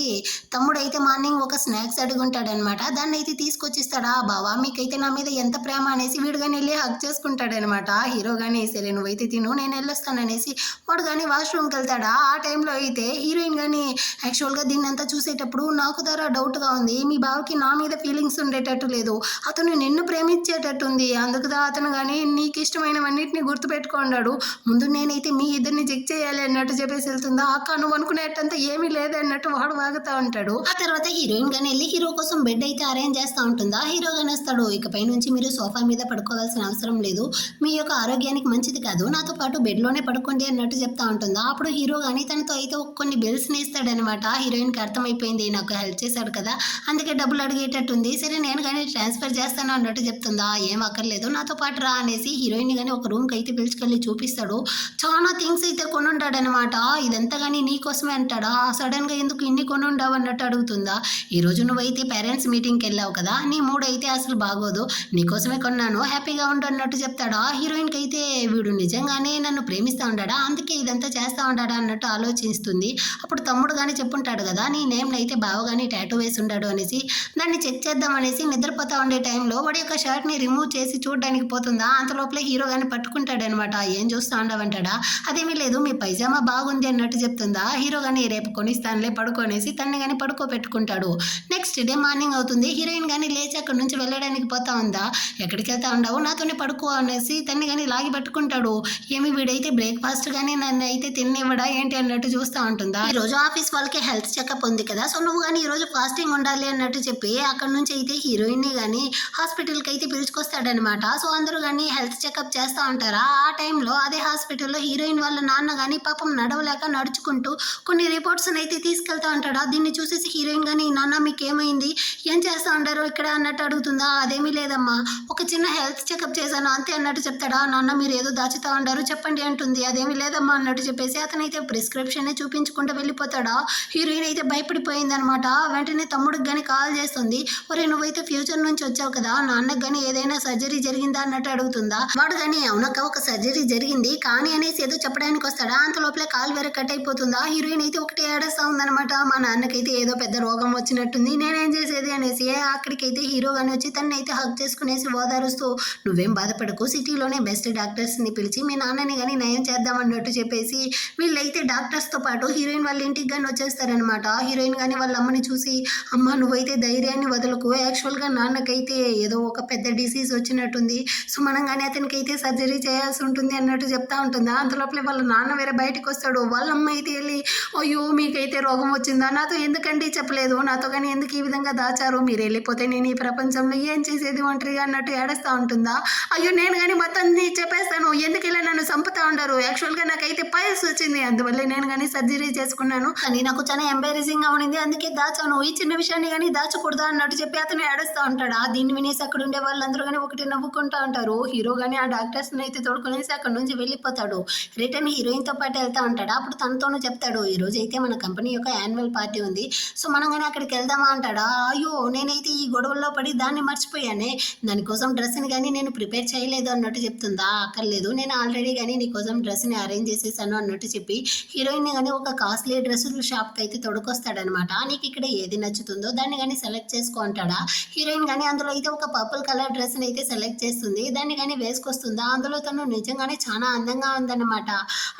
తమ్ముడు అయితే మార్నింగ్ ఒక స్నాక్స్ అడుగుంటాడనమాట, దాన్ని అయితే తీసుకొచ్చిస్తాడా. బావా మీకైతే నా మీద ఎంత ప్రేమ అనేసి వీడు కానీ వెళ్ళి హక్ చేసుకుంటాడనమాట. హీరో కానీ సరే నువ్వైతే తిను నేను వెళ్ళొస్తాననేసి వాడు కానీ వాష్రూమ్కి వెళ్తాడా. ఆ టైంలో అయితే హీరోయిన్ కానీ యాక్చువల్గా దీన్ని అంతా చూసేటప్పుడు నాకు ధర డౌట్గా ఉంది, మీ బావకి నా మీద ఫీలింగ్స్ ఉండేటట్టు లేదు, అతను నిన్ను ప్రేమించేటట్టుంది, అందుకుదా అతను కానీ నీకు ఇష్టమైనవన్నిటిని గుర్తుపెట్టుకున్నాడు, ముందు నేనైతే మీ ఇద్దరిని చెక్ చేయాలి అన్నట్టు చెప్పేసి వెళ్తుందా. అక్క నువ్వు అనుకునేటంతా ఏమీ లేదన్నట్టు వాడు వాగుతూ ఉంటాడు. ఆ తర్వాత హీరోయిన్ గానీ వెళ్ళి హీరో కోసం బెడ్ అయితే అరేంజ్ చేస్తూ ఉంటుందా. హీరో గానీ వస్తాడు, ఇకపై నుంచి మీరు సోఫా మీద పడుకోవాల్సిన అవసరం లేదు, మీ యొక్క ఆరోగ్యానికి మంచిది కాదు, నాతో పాటు బెడ్లోనే పడుకోండి అన్నట్టు చెప్తా ఉంటుందా. అప్పుడు హీరో కానీ తనతో అయితే కొన్ని బిల్స్ని ఇస్తాడనమాట. హీరోయిన్కి అర్థమైపోయింది నాకు హెల్ప్ చేశాడు కదా అందుకే డబ్బులు అడిగేటట్టుంది, సరే నేను కానీ ట్రాన్స్ఫర్ చేస్తాను అన్నట్టు చెప్తుందా. ఏం అక్కర్లేదు నాతో పాటు రా అనేసి హీరోయిన్ కానీ ఒక రూమ్కి అయితే పిలుచుకెళ్ళి చూపిస్తాడు. చాలా థింగ్స్ అయితే కొనుంటాడనమాట, ఇదంతా కానీ నీకోసమే అంటాడా. సడన్గా ఎందుకు ఇన్ని కొనుండావు అన్నట్టు అడుగుతుందా. ఈరోజు నువ్వైతే పేరెంట్స్ మీటింగ్కి వెళ్ళావు కదా, నీ మూడ్ అయితే అసలు బాగోదు, నీకోసమే కొన్నాను హ్యాపీగా ఉండు అన్నట్టు చెప్తాడా. హీరోయిన్కి అయితే వీడు నిజంగానే నన్ను ప్రేమిస్తూ ఉంటాడా, అందుకే ఇదంతా చేస్తూ ఉంటాడా అన్నట్టు ఆలోచిస్తుంది. అప్పుడు తమ్ముడు కానీ చెప్పుంటాడు కదా నీ నేమ్ని అయితే బావ కానీ టాటూ వేసి ఉంటాడు అనేసి, దాన్ని చెక్ చేద్దాం అనేసి నిద్రపోతా ఉండే టైంలో వాడి యొక్క షర్ట్ని రిమూవ్ చేసి చూడడానికి పోతుందా. అంత లోపల హీరో కానీ పట్టుకుంటాడనమాట. ఏం చూస్తూ ఉండవంటాడా, అదేమీ లేదు మీ పైజామా బాగుంది అన్నట్టు చెప్తుందా. హీరో కానీ రేపు కొనిస్తానులే పడుకోనేసి తన్ని కానీ పడుకోబెట్టుకుంటాడు. నెక్స్ట్ డే మార్నింగ్ అవుతుంది, హీరోయిన్ కానీ లేచి అక్కడ నుంచి వెళ్ళడానికి పోతా ఉందా. ఎక్కడికి వెళ్తా ఉండవు నాతోనే పడుకో అనేసి తన్ని కానీ లాగి పట్టుకుంటాడు. ఏమి వీడైతే బ్రేక్ఫాస్ట్ కానీ నన్ను అయితే తిన్నివ్వడా ఏంటి అన్నట్టు చూస్తూ ఉంటుందా. ఈ రోజు ఆఫీస్ వాళ్ళకి హెల్త్ చెకప్ ఉంది కదా, సో నువ్వు కానీ ఈ రోజు ఫాస్టింగ్ ఉండాలి అన్నట్టు చెప్పి అక్కడ నుంచి అయితే హీరోయిన్ని కానీ హాస్పిటల్కి అయితే పిలుచుకొస్తాడనమాట. సో అందరూ కానీ హెల్త్ చెకప్ చేస్తూ ఉంటారా. ఆ టైంలో అదే హాస్పిటల్లో హీరోయిన్ వాళ్ళ నాన్న కానీ పాపం నడవలేక నడుచుకుంటూ కొన్ని రిపోర్ట్స్ అయితే తీసుకెళ్తా ఉంటాడా. దీన్ని చూసేసి హీరోయిన్ కానీ నాన్న మీకు ఏమైంది, ఏం చేస్తూ ఉంటారు ఇక్కడ అన్నట్టు అడుగుతుందా. అదేమీ లేదమ్మా ఒక చిన్న హెల్త్ చెకప్ చేశాను అంతే అన్నట్టు చెప్తాడా. నాన్న మీరు ఏదో దాచుతూ ఉంటారు చెప్పండి అంటుంది. అదేమీ లేదమ్మా అన్నట్టు చెప్పేసి అతనైతే ప్రిస్క్రిప్షన్ చూపించుకుంటూ వెళ్ళిపోతాడా. హీరోయిన్ అయితే భయపడిపోయిందనమాట. వెంటనే తమ్ముడికి కానీ కాల్ చేస్తుంది, ఒరే నువ్వైతే ఫ్యూచర్ నుంచి వచ్చావు కదా నాన్నకు కానీ ఏదైనా సర్జరీ జరిగిందా అన్నట్టు అడుగుతుందా. వాడు కానీ అవునక్క ఒక సర్జరీ జరిగింది కానీ అనేసి ఏదో చెప్పడానికి వస్తాడా. అంత లోపల కాల్ వేరే కట్ అయిపోతుందా. హీరోయిన్ అయితే ఒకటి ఏడేస్తా ఉందనమాట, మా నాన్నకైతే ఏదో పెద్ద రోగం వచ్చినట్టుంది నేనేం చేసేది అనేసి. అక్కడికైతే హీరో కానీ వచ్చి తనని అయితే హక్ చేసుకునేసి ఓదారుస్తూ నువ్వేం బాధపడకు సిటీలోనే బెస్ట్ డాక్టర్స్ని పిలిచి మీ నాన్నని కానీ నయం చేద్దామన్నట్టు చెప్పేసి వీళ్ళైతే ఇక్కడైతే డాక్టర్స్తో పాటు హీరోయిన్ వాళ్ళ ఇంటికి కానీ వచ్చేస్తారనమాట. హీరోయిన్ కానీ వాళ్ళ అమ్మని చూసి, అమ్మ నువ్వైతే ధైర్యాన్ని వదలకు, యాక్చువల్గా నాన్నకైతే ఏదో ఒక పెద్ద డిసీజ్ వచ్చినట్టుంది, సో మనం కానీ అతనికైతే సర్జరీ చేయాల్సి ఉంటుంది అన్నట్టు చెప్తా ఉంటుందా. అంతలోపలే వాళ్ళ నాన్న వేరే బయటకు వస్తాడు. వాళ్ళ అమ్మ అయితే వెళ్ళి, అయ్యో మీకైతే రోగం వచ్చిందా, నాతో ఎందుకండి చెప్పలేదు, నాతో కానీ ఎందుకు ఈ విధంగా దాచారు, మీరు వెళ్ళిపోతే నేను ఈ ప్రపంచంలో ఏం చేసేది ఒంటరిగా అన్నట్టు ఏడుస్తూ ఉంటుందా. అయ్యో నేను కానీ మొత్తం చెప్పేస్తాను, ఎందుకు ఇలా నన్ను చంపుతా ఉంటారు, యాక్చువల్గా నాకైతే పైల్స్ వచ్చింది, అందువల్ల నేను కానీ సర్జరీ చేసుకున్నాను, కానీ నాకు చాలా ఎంబారెసింగ్గా ఉండింది, అందుకే దాచాను, ఈ చిన్న విషయాన్ని కానీ దాచకూడదా అన్నట్టు చెప్పి అతను ఏడుస్తూ ఉంటాడా. దీన్ని వినేసి అక్కడ ఉండే వాళ్ళందరూ కానీ ఒకటి నవ్వుకుంటూ ఉంటారు. హీరో కానీ ఆ డాక్టర్స్ని అయితే తోడుకునేసి అక్కడ నుంచి వెళ్ళిపోతాడు. రిటర్న్ హీరోయిన్తో పాటు వెళ్తూ ఉంటాడు. అప్పుడు తనతోనూ చెప్తాడు, ఈరోజు అయితే మన కంపెనీ యొక్క యాన్యువల్ పార్టీ ఉంది, సో మనం కానీ అక్కడికి వెళ్దామా అంటాడా. అయ్యో నేనైతే ఈ గొడవల్లో పడి దాన్ని మర్చిపోయానే, దానికోసం డ్రెస్ని కానీ నేను ప్రిపేర్ చేయలేదు అన్నట్టు చెప్తుందా. అక్కర్లేదు, నేను ఆల్రెడీ కానీ నీకోసం డ్రెస్ని అరేంజ్ చేసేసాను అన్నట్టు చెప్పి హీరోయిన్ కానీ ఒక కాస్ట్లీ డ్రెస్సుల షాప్కి అయితే తొడుకొస్తాడనమాట. నీకు ఇక్కడ ఏది నచ్చుతుందో దాన్ని కానీ సెలెక్ట్ చేసుకో అంటాడా. హీరోయిన్ కానీ అందులో అయితే ఒక పర్పుల్ కలర్ డ్రెస్ని అయితే సెలెక్ట్ చేస్తుంది. దాన్ని కానీ వేసుకొస్తుందా. అందులో తను నిజంగానే చాలా అందంగా ఉందన్నమాట.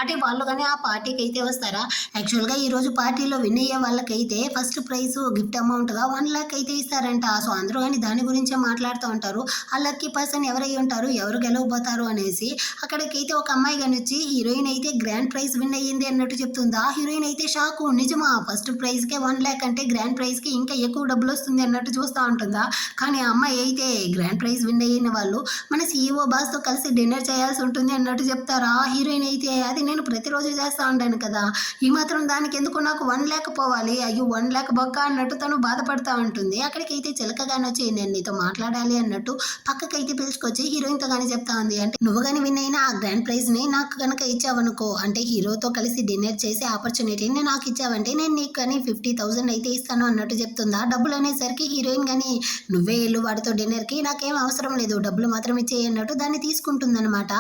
అంటే వాళ్ళు కానీ ఆ పార్టీకి అయితే వస్తారా. యాక్చువల్గా ఈరోజు పార్టీలో విన్ అయ్యే వాళ్ళకైతే ఫస్ట్ ప్రైజ్ గిఫ్ట్ అమౌంట్గా 1 లక్ అయితే ఇస్తారంట. సో అందరూ కానీ దాని గురించే మాట్లాడుతూ ఉంటారు. ఆ లక్కీ పర్సన్ ఎవరై ఉంటారు, ఎవరు గెలవబోతారు అనేసి. అక్కడికైతే ఒక అమ్మాయి కానీ వచ్చి హీరోయిన్ అయితే గ్రాండ్ ప్రైజ్ విన్ అయ్యింది అన్నట్టు చెప్తుందా. హీరోయిన్ అయితే షాకు, నిజమా ఫస్ట్ ప్రైజ్కే 1 లక్ అంటే గ్రాండ్ ప్రైజ్కి ఇంకా ఎక్కువ డబ్బులు వస్తుంది అన్నట్టు చూస్తూ ఉంటుందా. కానీ ఆ అమ్మాయి అయితే గ్రాండ్ ప్రైజ్ విన్ అయిన వాళ్ళు మన సీఈఓ బాస్తో కలిసి డిన్నర్ చేయాల్సి ఉంటుంది అన్నట్టు చెప్తారా. హీరోయిన్ అయితే అది నేను ప్రతిరోజు చేస్తూ ఉంటాను కదా, ఈ మాత్రం దానికి ఎందుకు నాకు 1 లక్ పోవాలి, అయ్యో 1 లక్ బొక్క అన్నట్టు తను బాధపడుతూ ఉంటుంది. అక్కడికైతే చిలకగానే వచ్చి నేను నీతో మాట్లాడాలి అన్నట్టు పక్కకైతే పిలుచుకొచ్చి హీరోయిన్తో కానీ చెప్తా ఉంది. అంటే నువ్వు కానీ విన్ అయినా ఆ గ్రాండ్ ప్రైజ్ని నాకు కనుక ఇచ్చావనుకో, అంటే హీరోతో కలిసి డిన్నర్ చేసే ఆపర్చునిటీని నాకు ఇచ్చావంటే నేను నీకు కానీ 50,000 అయితే ఇస్తాను అన్నట్టు చెప్తుందా. డబ్బులు అనేసరికి హీరోయిన్ కానీ నువ్వే వెళ్ళు వాడితో డిన్నర్కి, నాకేం అవసరం లేదు, డబ్బులు మాత్రం ఇచ్చేయి అన్నట్టు దాన్ని తీసుకుంటుందన్నమాట.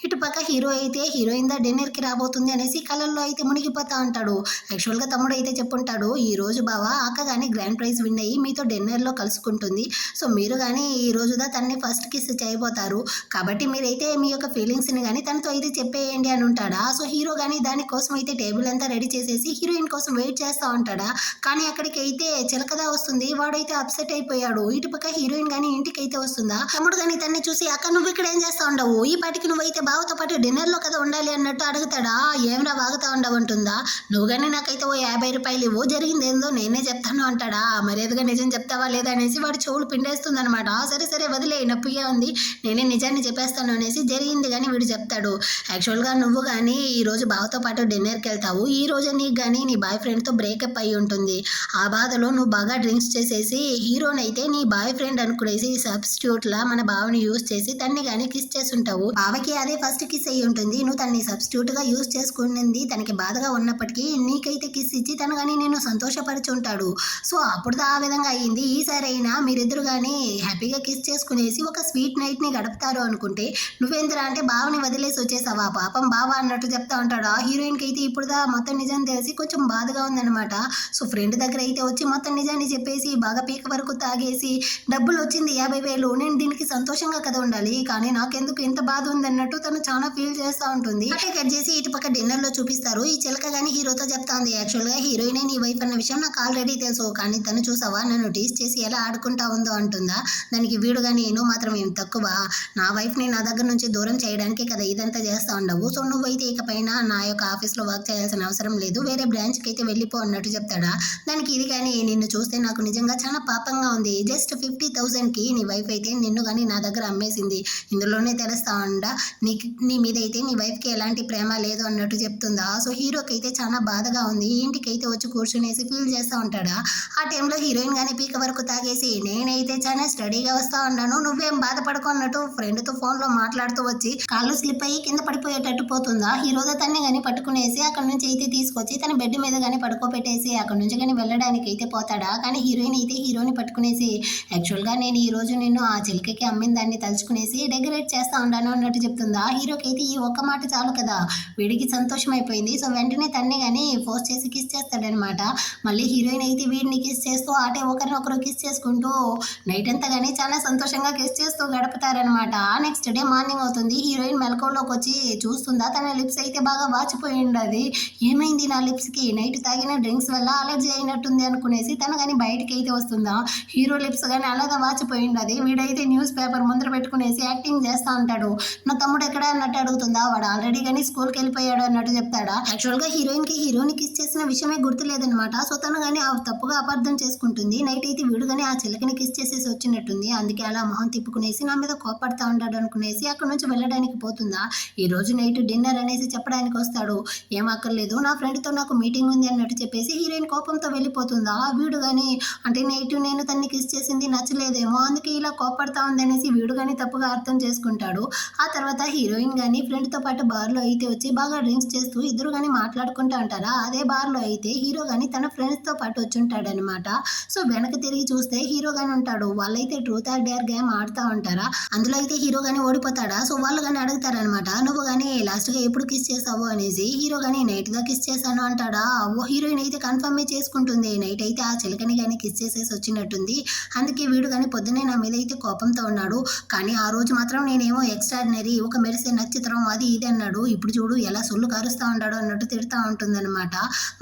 ఇటుపక్క హీరో అయితే హీరోయిన్ దా డిన్నర్కి రాబోతుంది అనేసి కలర్లో అయితే మునిగిపోతా ఉంటాడు. యాక్చువల్గా తమ్ముడు అయితే చెప్పుంటాడు, ఈ రోజు బావా అక్క కానీ గ్రాండ్ ప్రైజ్ విన్ అయ్యి మీతో డిన్నర్లో కలుసుకుంటుంది, సో మీరు కానీ ఈ రోజుదా తనని ఫస్ట్ కిస్ చేయబోతారు, కాబట్టి మీరైతే మీ యొక్క ఫీలింగ్స్ని కానీ తనతో అయితే చెప్పేయండి అని ఉంటాడా. సో హీరో కానీ దానికోసం అయితే టేబుల్ అంతా రెడీ చేసేసి హీరోయిన్ కోసం వెయిట్ చేస్తూ ఉంటాడా. కానీ అక్కడికి అయితే చిలకదా వస్తుంది. వాడైతే అప్సెట్ అయిపోయాడు. ఇటుపక్క హీరోయిన్ కానీ ఇంటికి అయితే వస్తుందా. తమ్ముడు కానీ తన్ని చూసి అక్క నువ్వు ఇక్కడ ఏం చేస్తా ఉండవు, ఈ పాటికి నువ్వైతే బావతో పాటు డిన్నర్లో కదా ఉండాలి అన్నట్టు అడుగుతాడా. ఏమరా వాగుతా ఉండవు అంటుందా. నువ్వు కానీ నాకైతే ఓ 50 రూపాయలు ఇవ్వు, జరిగింది ఏందో నేనే చెప్తాను అంటాడా. మర్యాదగా నిజం చెప్తావా లేదా అనేసి వాడు చెవులు పిండేస్తుంది అనమాట. సరే సరే వదిలే, నొప్పిగా ఉంది, నేనే నిజాన్ని చెప్పేస్తాను అనేసి జరిగింది కానీ వీడు చెప్తాడు. యాక్చువల్గా నువ్వు కానీ ఈరోజు బావతో పాటు డిన్నర్కి వెళ్తావు, ఈ రోజు నీకు కానీ నీ బాయ్ ఫ్రెండ్తో బ్రేకప్ అయి ఉంటుంది, ఆ బాధలో నువ్వు బాగా డ్రింక్స్ చేసేసి హీరోనైతే నీ బాయ్ ఫ్రెండ్ అనుకునేసి సబ్స్టిట్యూట్లా మన బావని యూజ్ చేసి తన్ని కానీ కిస్ చేసి ఉంటావు. బావకి అదే ఫస్ట్ కిస్ అయ్యి ఉంటుంది, నువ్వు తన్ని సబ్స్టిట్యూట్గా యూజ్ చేసుకునింది తనకి బాధగా ఉన్నప్పటికీ నీకైతే కిస్ ఇచ్చి తను కానీ నేను సంతోషపరిచి ఉంటాడు. సో అప్పుడు ఆ విధంగా అయ్యింది. ఈసారి అయినా మీరిద్దరు కానీ హ్యాపీగా కిస్ చేసుకునేసి ఒక స్వీట్ నైట్ని గడుపుతారు అనుకుంటే నువ్వేంద్రా అంటే బావని వదిలేసి వచ్చేసావా, పాపం బావ అన్నట్టు చెప్తా ఉంటాడు. ఆ హీరోయిన్కి అయితే ఇప్పుడుదా మొత్తం నిజం తెలిసి కొంచెం బాధగా ఉందన్నమాట. సో ఫ్రెండ్ దగ్గర అయితే వచ్చి మొత్తం నిజాన్ని చెప్పేసి బాగా పీక వరకు తాగేసి డబ్బులు వచ్చింది 50,000, నేను దీనికి సంతోషంగా కదా ఉండాలి, కానీ నాకెందుకు ఎంత బాధ ఉందన్నట్టు తను చాలా ఫీల్ చేస్తూ ఉంటుంది. అంటే కట్ చేసి ఇటుపక్క డిన్నర్లో చూపిస్తారు. ఈ చిలక కానీ హీరోతో చెప్తా ఉంది, యాక్చువల్గా హీరోయినే నీ వైఫ్ అన్న విషయం నాకు ఆల్రెడీ తెలుసు, కానీ తను చూసావా నన్ను టీస్ చేసి ఎలా ఆడుకుంటా ఉందో అంటుందా. దానికి వీడు కానీ నువ్వు మాత్రం ఏం తక్కువ, నా వైఫ్ని నా దగ్గర నుంచి దూరం చేయడానికే కదా ఇదంతా చేస్తూ ఉండవు, సో నువ్వైతే ఇకపైన నా యొక్క ఆఫీస్లో వర్క్ చేయాల్సిన అవసరం లేదు, వేరే బ్రాంచ్కి అయితే వెళ్ళిపో అన్నట్టు చెప్తాడా. దానికి ఇది కానీ నిన్ను చూస్తే నాకు నిజంగా చాలా పాపంగా ఉంది, జస్ట్ 50,000కి నీ వైఫ్ అయితే నిన్ను కానీ నా దగ్గర అమ్మేసింది, ఇందులోనే తెలుస్తా ఉండా నీ మీద అయితే నీ వైఫ్కి ఎలాంటి ప్రేమ లేదు అన్నట్టు చెప్తుందా. సో హీరోకి అయితే చాలా బాధగా ఉంది. ఇంటికి అయితే వచ్చి కూర్చునేసి ఫీల్ చేస్తూ ఉంటాడా. ఆ టైంలో హీరోయిన్ కానీ పీక వరకు తాగేసి నేనైతే చాలా స్టడీగా వస్తూ ఉన్నాను, నువ్వేం బాధపడుకున్నట్టు ఫ్రెండ్తో ఫోన్లో మాట్లాడుతూ వచ్చి కాళ్ళు స్లిప్ అయ్యి కింద పడిపోయేటట్టు పోతుందా. హీరోతో తన్ని కానీ పట్టుకునేసి అక్కడ నుంచి అయితే తీసుకొచ్చి తన బెడ్ మీద కానీ పడుకోబెట్టేసి అక్కడ నుంచి కానీ వెళ్ళడానికి అయితే పోతాడా. కానీ హీరోయిన్ అయితే హీరోని పట్టుకునేసి యాక్చువల్గా నేను ఈ రోజు నిన్ను ఆ చిలికకి అమ్మిన దాన్ని తలుచుకునేసి డెకరేట్ చేస్తా ఉన్నాను అన్నట్టు చెప్తుందా. హీరోకి అయితే ఈ ఒక్క మాట చాలు కదా, వీడికి సంతోషం అయిపోయింది. సో వెంటనే తన్ని కానీ ఫోర్స్ చేసి కిస్ చేస్తాడనమాట. మళ్ళీ హీరోయిన్ అయితే వీడిని కిస్ చేస్తూ ఆటే ఒకరినొకరు కిస్ చేసుకుంటూ నైట్ అంతా కానీ చాలా సంతోషంగా కిస్ చేస్తూ గడుపుతారనమాట. నెక్స్ట్ డే మార్నింగ్ అవుతుంది. హీరోయిన్ మెలకువలోకి వచ్చి చూస్తుందా, తన లిప్స్ అయితే బాగా వాచిపోయి ఉండదు. ఏమైంది నా లిప్స్కి, నైట్ తాగిన డ్రింక్స్ వల్ల అలర్జీ అయినట్టుంది అనుకునేసి తను కానీ బయటికి అయితే వస్తుందా. హీరో లిప్స్ కానీ అలాగా వాచిపోయి ఉండదు. వీడైతే న్యూస్ పేపర్ ముందర పెట్టుకునేసి యాక్టింగ్ చేస్తూ ఉంటాడు. నా తమ్ముడు ఎక్కడ అన్నట్టు అడుగుతుందా. వాడు ఆల్రెడీ కానీ స్కూల్కి వెళ్ళిపోయాడు అన్నట్టు చెప్తాడా. యాక్చువల్గా హీరోని కిస్ చేసిన విషయమే గుర్తులేదనమాట. సో తను కానీ తప్పుగా అపార్థం చేసుకుంటుంది. నైట్ అయితే వీడు కానీ ఆ చిలకని కిస్ చేసేసి వచ్చినట్టుంది. అందుకే అలా మొహం తిప్పుకునేసి నా మీద కోపడతా ఉంటాడు అనుకునేసి అక్కడ నుంచి వెళ్ళడానికి పోతుందా. ఈ రోజు నైట్ డిన్నర్ అనేసి చెప్పడానికి వస్తాడు. ఏం అక్కర్లేదు, నా ఫ్రెండ్తో నాకు మీటింగ్ ఉంది అన్నట్టు చెప్పేసి హీరోయిన్ కోపంతో వెళ్ళిపోతుందా. వీడు కానీ అంటే నైట్ నేను తన్ని కిస్ చేసింది నచ్చలేదేమో, అందుకే ఇలా కోపడతా ఉంది అనేసి వీడు కానీ తప్పుగా అర్థం చేసుకుంటాడు. ఆ తర్వాత హీరోయిన్ కానీ ఫ్రెండ్తో పాటు బార్లో అయితే వచ్చి బాగా డ్రింక్స్ చేస్తూ ఇద్దరు కానీ మాట్లాడుకుంటూ ఉంటారా. అదే బార్లో అయితే హీరో కానీ తన ఫ్రెండ్స్తో పాటు వచ్చి ఉంటాడనమాట. సో వెనక తిరిగి చూస్తే హీరో కానీ ఉంటాడు. వాళ్ళైతే ట్రూత్ ఆర్ డేర్ గేమ్ ఆడుతూ ఉంటారా. అందులో అయితే హీరో కానీ ఓడిపోతాడా. సో వాళ్ళు కానీ అడుగుతారనమాట, నువ్వు కానీ లాస్ట్గా ఎప్పుడు కిస్ చేసావు అనేసి. హీరో కానీ నైట్గా కిస్ చేశాను అంటాడా. ఓ హీరోయిన్ అయితే కన్ఫర్మే చేసుకుంటుంది. నైట్ అయితే ఆ చిలకని కానీ కిస్ చేసేసి వచ్చినట్టుంది. అందుకే వీడు కానీ పొద్దునే నా మీద అయితే కోపంతో ఉన్నాడు. కానీ ఆ రోజు మాత్రం నేనేమో ఎక్స్ట్రాడినరీ, ఒక మెరిసే నక్షత్రం అది ఇది అన్నాడు. ఇప్పుడు చూడు ఎలా సొల్లు కారుస్తూ ఉంటాడు అన్నట్టు తిడుతూ ఉంటుందన్నమాట.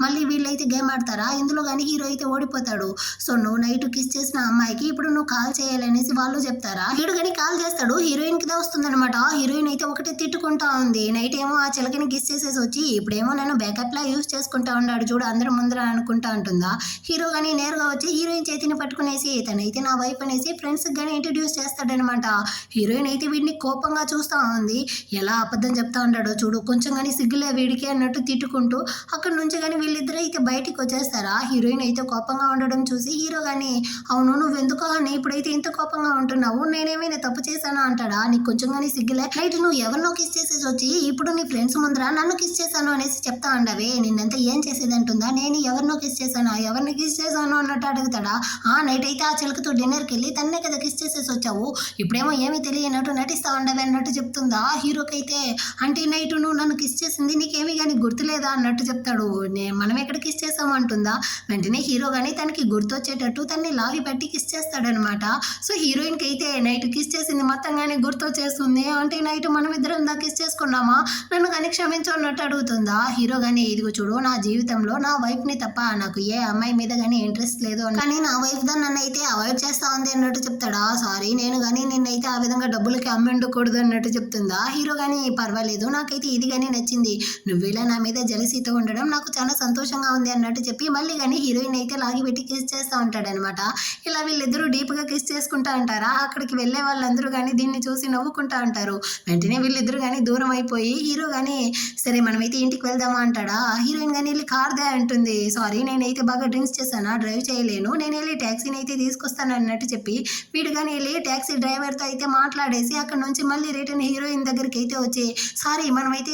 మళ్ళీ వీళ్ళైతే గేమ్ ఆడతారా. ఇందులో కానీ హీరో అయితే ఓడిపోతాడు. సో నువ్వు నైట్ కిస్ చేసిన అమ్మాయికి ఇప్పుడు నువ్వు కాల్ చేయాలనేసి వాళ్ళు చెప్తారా. వీడు కానీ కాల్ చేస్తాడు. హీరోయిన్ కిదా వస్తుందన్నమాట. హీరోయిన్ అయితే ఒకటే తిట్టుకుంటా ఉంది. నైట్ ఏమో ఆ చిలకని కిస్ చేసేసి వచ్చి ఇప్పుడేమో నన్ను బ్యాకప్ లా యూజ్ చేసుకుంటా ఉన్నాడు చూడు అందరి ముందర అనుకుంటా ఉంటుందా. హీరో కానీ నేరుగా వచ్చి హీరోయిన్ చేతిని పట్టుకునేసి తనైతే నా వైఫ్ అనేసి ఫ్రెండ్స్ కానీ ఇంట్రడ్యూస్ చేస్తాడనమాట. హీరోయిన్ అయితే వీడిని కోపంగా చూస్తూ ఉంది. ఎలా అబద్ధం చెప్తా ఉంటాడో చూడు, కొంచెం కానీ సిగ్గులే వీడికి అన్నట్టు తిట్టుకుంటూ అక్కడ నుంచి కానీ వీళ్ళిద్దరూ అయితే బయటికి వచ్చేస్తారా. హీరోయిన్ అయితే కోపంగా ఉండడం చూసి హీరో కానీ అవును నువ్వెందుకు అని ఇప్పుడైతే ఇంత కోపంగా ఉంటున్నావు, నేనేమైనా తప్పు చేశానా అంటాడా. నీకు కొంచెం కానీ సిగ్గులే, నైట్ నువ్వు ఎవరినో కిస్ చేసేసి వచ్చి ఇప్పుడు నీ ఫ్రెండ్స్ ముందర నన్ను కిస్ చేశాను అనేసి చెప్తా ఉండవే, నిన్నంతా ఏం చేసేది అంటుందా. నేను ఎవరినో కిస్ చేశానా, ఎవరిని కిస్ చేశాను అన్నట్టు అడుగుతాడా. నైట్ అయితే ఆ చిలకతో డిన్నర్కి వెళ్ళి తన్నే కదా కిస్ చేసేసి వచ్చావు, ఇప్పుడేమో ఏమీ తెలియనట్టు నటిస్తా ఉండవే అన్నట్టు చెప్తుందా. హీరోకైతే అంటే నైట్ నువ్వు నన్ను కిస్ చేసింది నీకేమీ కానీ గుర్తులేదా అన్నట్టు చెప్తాడు. మనం ఎక్కడ కిస్ చేసాము అంటుందా. వెంటనే హీరో కానీ తనకి గుర్తొచ్చేటట్టు తన్ని లాగి పెట్టి కిస్ చేస్తాడనమాట. సో హీరోయిన్కి అయితే నైట్ కిస్ చేసింది మొత్తం కానీ గుర్తొచ్చేస్తుంది. అంటే నైట్ మనం ఇద్దరం దా కిస్ చేసుకున్నామా, నన్ను కానీ క్షమించు అన్నట్టు అడుగుతుందా. హీరో కానీ ఇదిగో చూడు, నా జీవితంలో నా వైఫ్ని తప్ప నాకు ఏ అమ్మాయి మీద కానీ ఇంట్రెస్ట్ లేదు, కానీ నా వైఫ్ దా నన్ను అయితే అవాయిడ్ చేస్తా ఉంది అన్నట్టు చెప్తాడా. సారీ నేను కానీ నిన్నైతే ఆ విధంగా డబ్బులకి అమ్మెండకూడదు అన్నట్టు చెప్తుందా. హీరో కానీ పర్వాలేదు, నాకైతే ఇది కానీ నచ్చింది, నువ్వు ఇలా నా మీద జలసీతో ఉండడం నాకు చాలా సంతోషంగా ఉంది అన్నట్టు చెప్పి మళ్ళీ కానీ హీరోయిన్ అయితే లాగి పెట్టి కిస్ చేస్తూ ఉంటాడనమాట. ఇలా వీళ్ళిద్దరూ డీప్గా కిస్ చేసుకుంటా ఉంటారా. అక్కడికి వెళ్ళే వాళ్ళందరూ కానీ దీన్ని చూసి నవ్వుకుంటా ఉంటారు. వెంటనే వీళ్ళిద్దరూ కానీ దూరం అయిపోయి హీరో కానీ సరే మనమైతే ఇంటికి వెళ్దామా అంటాడా. హీరోయిన్ కానీ వెళ్ళి కార్ దే అంటుంది. సారీ నేనైతే బాగా డ్రింక్స్ చేశానా, డ్రైవ్ చేయలేను, నేను వెళ్ళి ట్యాక్సీని అయితే తీసుకొస్తాను అన్నట్టు చెప్పి వీడు కానీ వెళ్ళి ట్యాక్సీ డ్రైవర్తో అయితే మాట్లాడేసి అక్కడ నుంచి మళ్ళీ రిటర్న్ హీరోయిన్ దగ్గరికి అయితే వచ్చి సారీ మనమైతే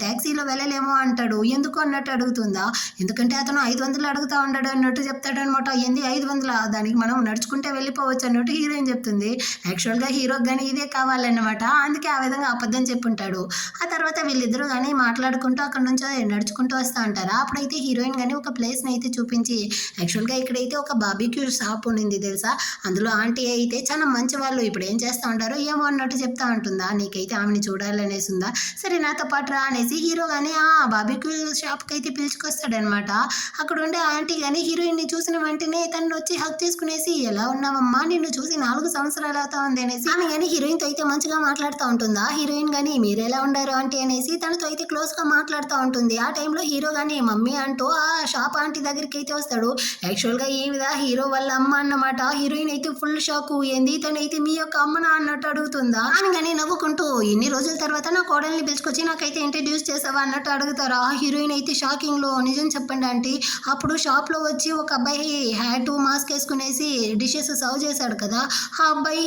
ట్యాక్సీలో వెళ్ళలేమో అంటాడు. ఎందుకు అన్నట్టు అడుగుతుందా. ఎందుకంటే అతను 500 అడుగుతా ఉంటాడు అన్నట్టు చెప్తాడు అనమాట. ఏంది 500, దానికి మనం నడుచుకుంటే వెళ్ళిపోవచ్చు అన్నట్టు హీరోయిన్ చెప్తుంది. యాక్చువల్గా హీరోకి కానీ ఇదే కావాలన్నమాట. అందుకే ఆ విధంగా అబద్ధం చెప్పుంటాడు. ఆ తర్వాత వీళ్ళిద్దరూ కానీ మాట్లాడుకుంటూ అక్కడ నుంచి నడుచుకుంటూ వస్తూ ఉంటారా. అప్పుడైతే హీరోయిన్ కానీ ఒక ప్లేస్ని అయితే చూపించి యాక్చువల్గా ఇక్కడైతే ఒక బార్బిక్యూ షాప్ ఉండింది తెలుసా, అందులో ఆంటీ అయితే చాలా మంచి వాళ్ళు, ఇప్పుడు ఏం చేస్తూ ఉంటారో ఏమో అన్నట్టు చెప్తా ఉంటుందా. నీకైతే ఆమెని చూడాలనేసి ఉందా, సరే నాతో పాటు రా అనేసి హీరో కానీ ఆ బార్బిక్యూ షాప్కి అయితే పిలుచుకొస్తాడనమాట. అక్కడ ఉండే ఆంటీ కానీ హీరోయిన్ని చూసిన వెంటనే తను వచ్చి హక్ చేసుకునేసి ఎలా ఉన్నావమ్మా, నిన్ను చూసి 4 సంవత్సరాలు అవుతా ఉంది అనేసి ఆమె కానీ హీరోయిన్తో అయితే మంచిగా మాట్లాడుతూ ఉంటుందా. హీరోయిన్ కానీ మీరు ఎలా ఉండారు ఆంటీ అనేసి తనతో అయితే క్లోజ్గా మాట్లాడుతూ ఉంటుంది. ఆ టైంలో హీరో కానీ మమ్మీ అంటూ ఆ షాప్ ఆంటీ దగ్గరికి అయితే వస్తాడు. యాక్చువల్గా ఈ విధంగా హీరో వాళ్ళ అమ్మ అన్నమాట. హీరోయిన్ అయితే ఫుల్ షాకు, ఏంది తనైతే మీ యొక్క అమ్మనా అన్నట్టు అడుగుతుందా. ఆమె కానీ నవ్వుకుంటూ ఇన్ని రోజుల తర్వాత నా కోడల్ని పిలుచుకొచ్చి నాకైతే ఇంట్రడ్యూస్ చేసావా అన్నట్టు అడుగుతారా. హీరోయిన్ అయితే షాకింగ్లో నిజం చెప్పండి ఆంటీ, అప్పుడు షాప్లో వచ్చి ఒక అబ్బాయి హ్యాటు మాస్క్ వేసుకునేసి డిషెస్ సర్వ్ చేశాడు కదా, ఆ అబ్బాయి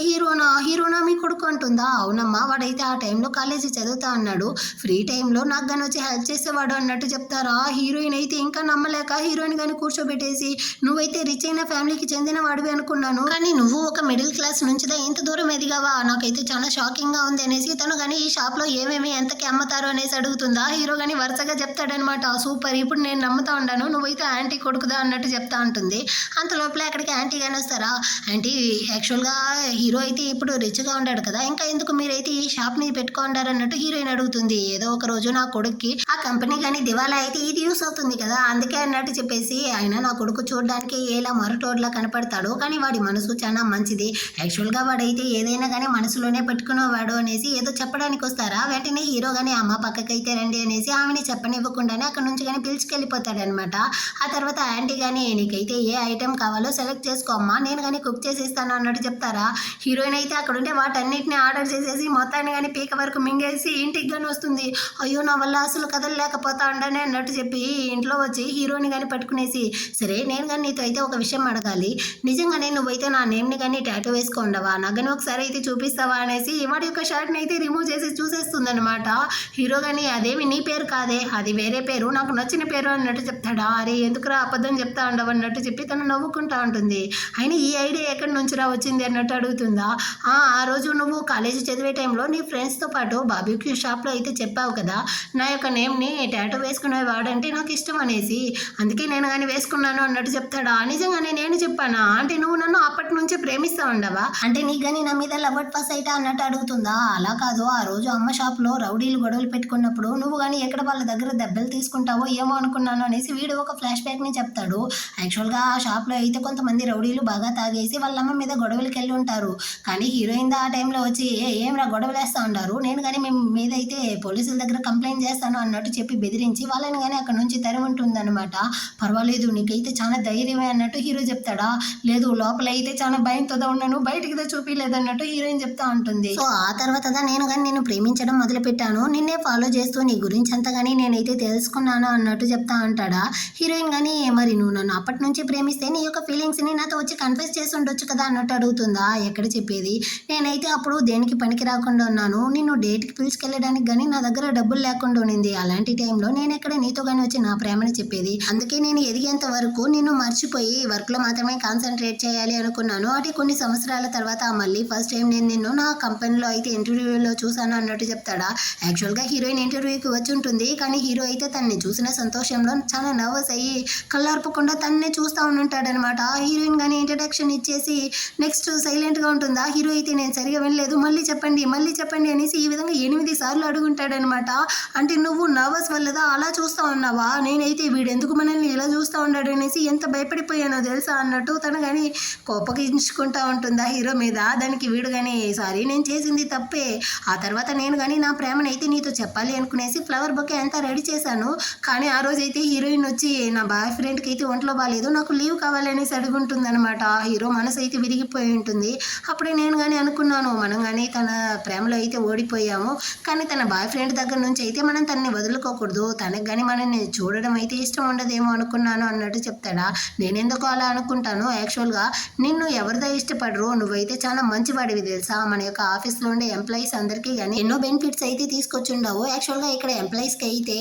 హీరోనా మీ కొడుకు అంటుందా. అవునమ్మా, వాడైతే ఆ టైంలో కాలేజీ చదువుతా అన్నాడు, ఫ్రీ టైంలో నాకు కానీ వచ్చి హెల్ప్ చేసేవాడు అన్నట్టు చెప్తారా. హీరోయిన్ అయితే ఇంకా నమ్మలేక హీరోయిన్ కానీ కూర్చోబెట్టేసి నువ్వైతే రిచ్ అయిన ఫ్యామిలీకి చెందిన వాడివి అనుకున్నాను, కానీ నువ్వు ఒక మిడిల్ క్లాస్ నుంచిదా ఇంత దూరం ఎదిగావా, నాకైతే చాలా షాకింగ్గా ఉంది అనేసి తను కానీ ఈ షాప్లో ఏమేమి ఎంతకి అమ్ముతారు అనేసి అడుగుతుందా. హీరో కానీ వరుసగా చెప్తాడనమాట. సూపర్, ఇప్పుడు నేను నమ్ముతా ఉన్నాను, నువ్వైతే ఆంటీ కొడుకుదా అన్నట్టు చెప్తా ఉంటుంది. అంత లోపల అక్కడికి ఆంటీ కానీ వస్తారా. ఆంటీ యాక్చువల్గా హీరో అయితే ఇప్పుడు రిచ్గా ఉంటాడు కదా, ఇంకా ఎందుకు మీరైతే ఈ షాప్ని పెట్టుకుంటారు అన్నట్టు హీరోయిన్ అడుగుతుంది. ఏదో ఒక రోజు నా కొడుక్కి ఆ కంపెనీ కానీ దివాలా అయితే ఇది యూస్ అవుతుంది కదా, అందుకే అన్నట్టు చెప్పేసి ఆయన నా కొడుకు చూడడానికి ఎలా మొరటోడ్లా కనపడతాడు, కానీ వాడి మనసు చాలా మంచిది. యాక్చువల్గా వాడైతే ఏదైనా కానీ మనసులోనే పెట్టుకునేవాడు అనేసి ఏదో చెప్పడానికి వస్తారా, వెంటనే హీరో కానీ అమ్మ పక్కకైతే రండి అనేసి ఆమెని చెప్పనివ్వకుండానే అక్కడ నుంచి కానీ పిలుచుకెళ్ళిపోతాడనమాట. ఆ తర్వాత ఆంటీ కానీ నీకైతే ఏ ఐటెం కావాలో సెలెక్ట్ చేసుకో అమ్మా, నేను కానీ కుక్ చేసి ఇస్తాను అన్నట్టు చెప్తారా. హీరోయిన్ అయితే అక్కడ ఉంటే వాటన్నిటిని ఆర్డర్ చేసేసి మొత్తాన్ని కానీ పీక వరకు మింగేసి ఇంటికి కానీ వస్తుంది. అయ్యో నా వల్ల అసలు కదలలేకపోతా ఉండని అన్నట్టు చెప్పి ఇంట్లో వచ్చి హీరోని కానీ పట్టుకునేసి, సరే నేను కానీ నీతో అయితే ఒక విషయం అడగాలి, నిజంగానే నువ్వైతే నా నేమ్ని కానీ టాటూ వేసుకోండవా, నగని ఒకసారి అయితే చూపిస్తావా అనేసి వాడి యొక్క షర్ట్ని అయితే రిమూవ్ చేసి చూసేస్తుందనమాట. హీరో కానీ అదేమి నీ పేరు కాదే, అది వేరే పేరు, నాకు నచ్చిన పేరు అన్నట్టు చెప్తాడా. అరే ఎందుకురా అబద్ధం చెప్తా ఉండవు అన్నట్టు చెప్పి తను నవ్వుకుంటా ఉంటుంది. అయినా ఈ ఐడియా ఎక్కడి నుంచిరా వచ్చింది అన్నట్టు అడుగుతుందా. ఆ రోజు నువ్వు కాలేజీ చదివే టైంలో నీ ఫ్రెండ్స్తో పాటు బార్బిక్యూ షాప్లో అయితే చెప్పావు కదా, నా యొక్క నేమ్ని టాటూ వేసుకునేవాడంటే నాకు ఇష్టం అనేసి, అందుకే నేను కానీ వేసుకున్నాను అన్నట్టు చెప్తాడా. నిజంగానే నేను చెప్పానా అంటే నువ్వు నన్ను అప్పటి నుంచే ప్రేమిస్తా ఉండవా, అంటే నీ కానీ నా మీద లవ్ అట్ ఫస్ట్ సైట్ అన్నట్టు అడుగుతుందా. అలా కాదు, ఆ రోజు అమ్మ షాప్లో రౌడీలు గొడవలు పెట్టుకున్నప్పుడు నువ్వు కానీ ఎక్కడ వాళ్ళ దగ్గర దెబ్బలు తీసుకుంటావో ఏమో అనుకున్నాను అనేసి వీడు ఒక ఫ్లాష్ బ్యాక్ని చెప్తాడు. యాక్చువల్గా ఆ షాప్లో అయితే కొంతమంది రౌడీలు బాగా తాగేసి వాళ్ళ అమ్మ మీద గొడవలకి వెళ్ళి ఉంటారు, కానీ హీరోయిన్ ఆ టైంలో వచ్చి ఏం గొడవలు వేస్తూ ఉంటారు, నేను కానీ మేము మీద అయితే పోలీసుల దగ్గర కంప్లైంట్ చేస్తాను అన్నట్టు చెప్పి బెదిరించి వాళ్ళని కానీ అక్కడ నుంచి తరిముంటుందన్నమాట. పర్వాలేదు నీకైతే చాలా ధైర్యమే అన్నట్టు హీరో చెప్తాడా. లేదు లోపల అయితే చాలా భయంతో ఉన్నాను, బయటికి చూపిలేదన్నట్టు హీరోయిన్ చెప్తా ఉంటుంది. సో ఆ తర్వాత నేను కానీ నేను ప్రేమించడం మొదలు పెట్టాను, నిన్నే ఫాలో చేస్తూ నీ గురించి అంతా కానీ నేనైతే తెలుసుకున్నాను అన్నట్టు చెప్తా ఉంటాడా. హీరోయిన్ కానీ మరి నువ్వు నన్ను అప్పటి నుంచి ప్రేమిస్తే నీ యొక్క ఫీలింగ్స్ని నాతో వచ్చి కన్ఫెస్ చేసి ఉండొచ్చు కదా అన్నట్టు అడుగుతుందా. ఎక్కడ చెప్పేది, నేనైతే అప్పుడు దేనికి పనికి రాకుండా ఉన్నాను, నిన్ను డేట్కి పిలుచుకెళ్ళడానికి కానీ నా దగ్గర డబ్బులు లేకుండా ఉండింది, అలాంటి టైంలో నేను ఎక్కడ నీతో కానీ వచ్చి నా ప్రేమని చెప్పేది, అందుకే నేను ఎదిగేంత వరకు నిన్ను మర్చిపోయి వర్క్లో మాత్రమే కాన్సన్ట్రేట్ చేయాలి అనుకున్నాను. అంటే కొన్ని సంవత్సరాల తర్వాత మళ్ళీ ఫస్ట్ టైం నేను నిన్ను నా కంపెనీలో అయితే ఇంటర్వ్యూలో చూసాను అన్నట్టు చెప్తాడా. యాక్చువల్గా హీరోయిన్ ఇంటర్వ్యూకి వచ్చి ఉంటుంది, కానీ హీరో అయితే తనని చూసిన సంతోషంలో చాలా నర్వస్ అయ్యి కళ్ళార్పకుండా తన్నే చూస్తూ ఉంటాడనమాట. హీరోయిన్ కానీ ఇంట్రడక్షన్ ఇచ్చేసి నెక్స్ట్ సైలెంట్గా ఉంటుందా. హీరో అయితే నేను సరిగా వినలేదు, మళ్ళీ చెప్పండి అనేసి ఈ విధంగా 8 సార్లు అడుగుంటాడనమాట. అంటే నువ్వు నర్వస్ వల్లదా అలా చూస్తూ ఉన్నావా, నేనైతే వీడెందుకు మనల్ని ఇలా చూస్తూ ఉన్నాడు అనేసి ఎంత భయపడిపోయానో తెలుసా అన్నట్టు తను కానీ కోపగించుకుంటూ ఉంటుందా హీరో మీద. దానికి వీడు కానీ సారీ నేను చేసింది తప్పే, ఆ తర్వాత నేను కానీ నా ప్రేమను అయితే నీతో చెప్పాలి అనుకునేసి ఫ్లవర్ బొకే అంతా రెడీ చేశాను, కానీ ఆ రోజు అయితే హీరోయిన్ వచ్చి నా బాయ్ ఫ్రెండ్కి అయితే ఒంట్లో బాగాలేదు నాకు లీవ్ కావాలనేసి అడుగుంటుందన్నమాట. హీరో మనసు అయితే విరిగిపోయి ఉంటుంది. అప్పుడే నేను కానీ అనుకున్నాను మనం కానీ తన ప్రేమలో అయితే ఓడిపోయాము, కానీ తన బాయ్ ఫ్రెండ్ దగ్గర నుంచి అయితే మనం తనని వదులుకోకూడదు, తనకు కానీ మనల్ని చూడడం అయితే ఇష్టం ఉండదేమో అనుకున్నాను అన్నట్టు చెప్తాడా. నేనెందుకు అలా అనుకుంటాను, యాక్చువల్గా నిన్ను ఎవరిదో ఇష్టపడరు, నువ్వైతే చాలా మంచివాడివి తెలుసా, మన యొక్క ఆఫీస్లో ఉండే ఎంప్లాయీస్ అందరికీ కానీ ఎన్నో బెనిఫిట్స్ అయితే తీసుకొచ్చుండవు. యాక్చువల్గా ఇక్కడ ఎంప్లాయీస్కి అయితే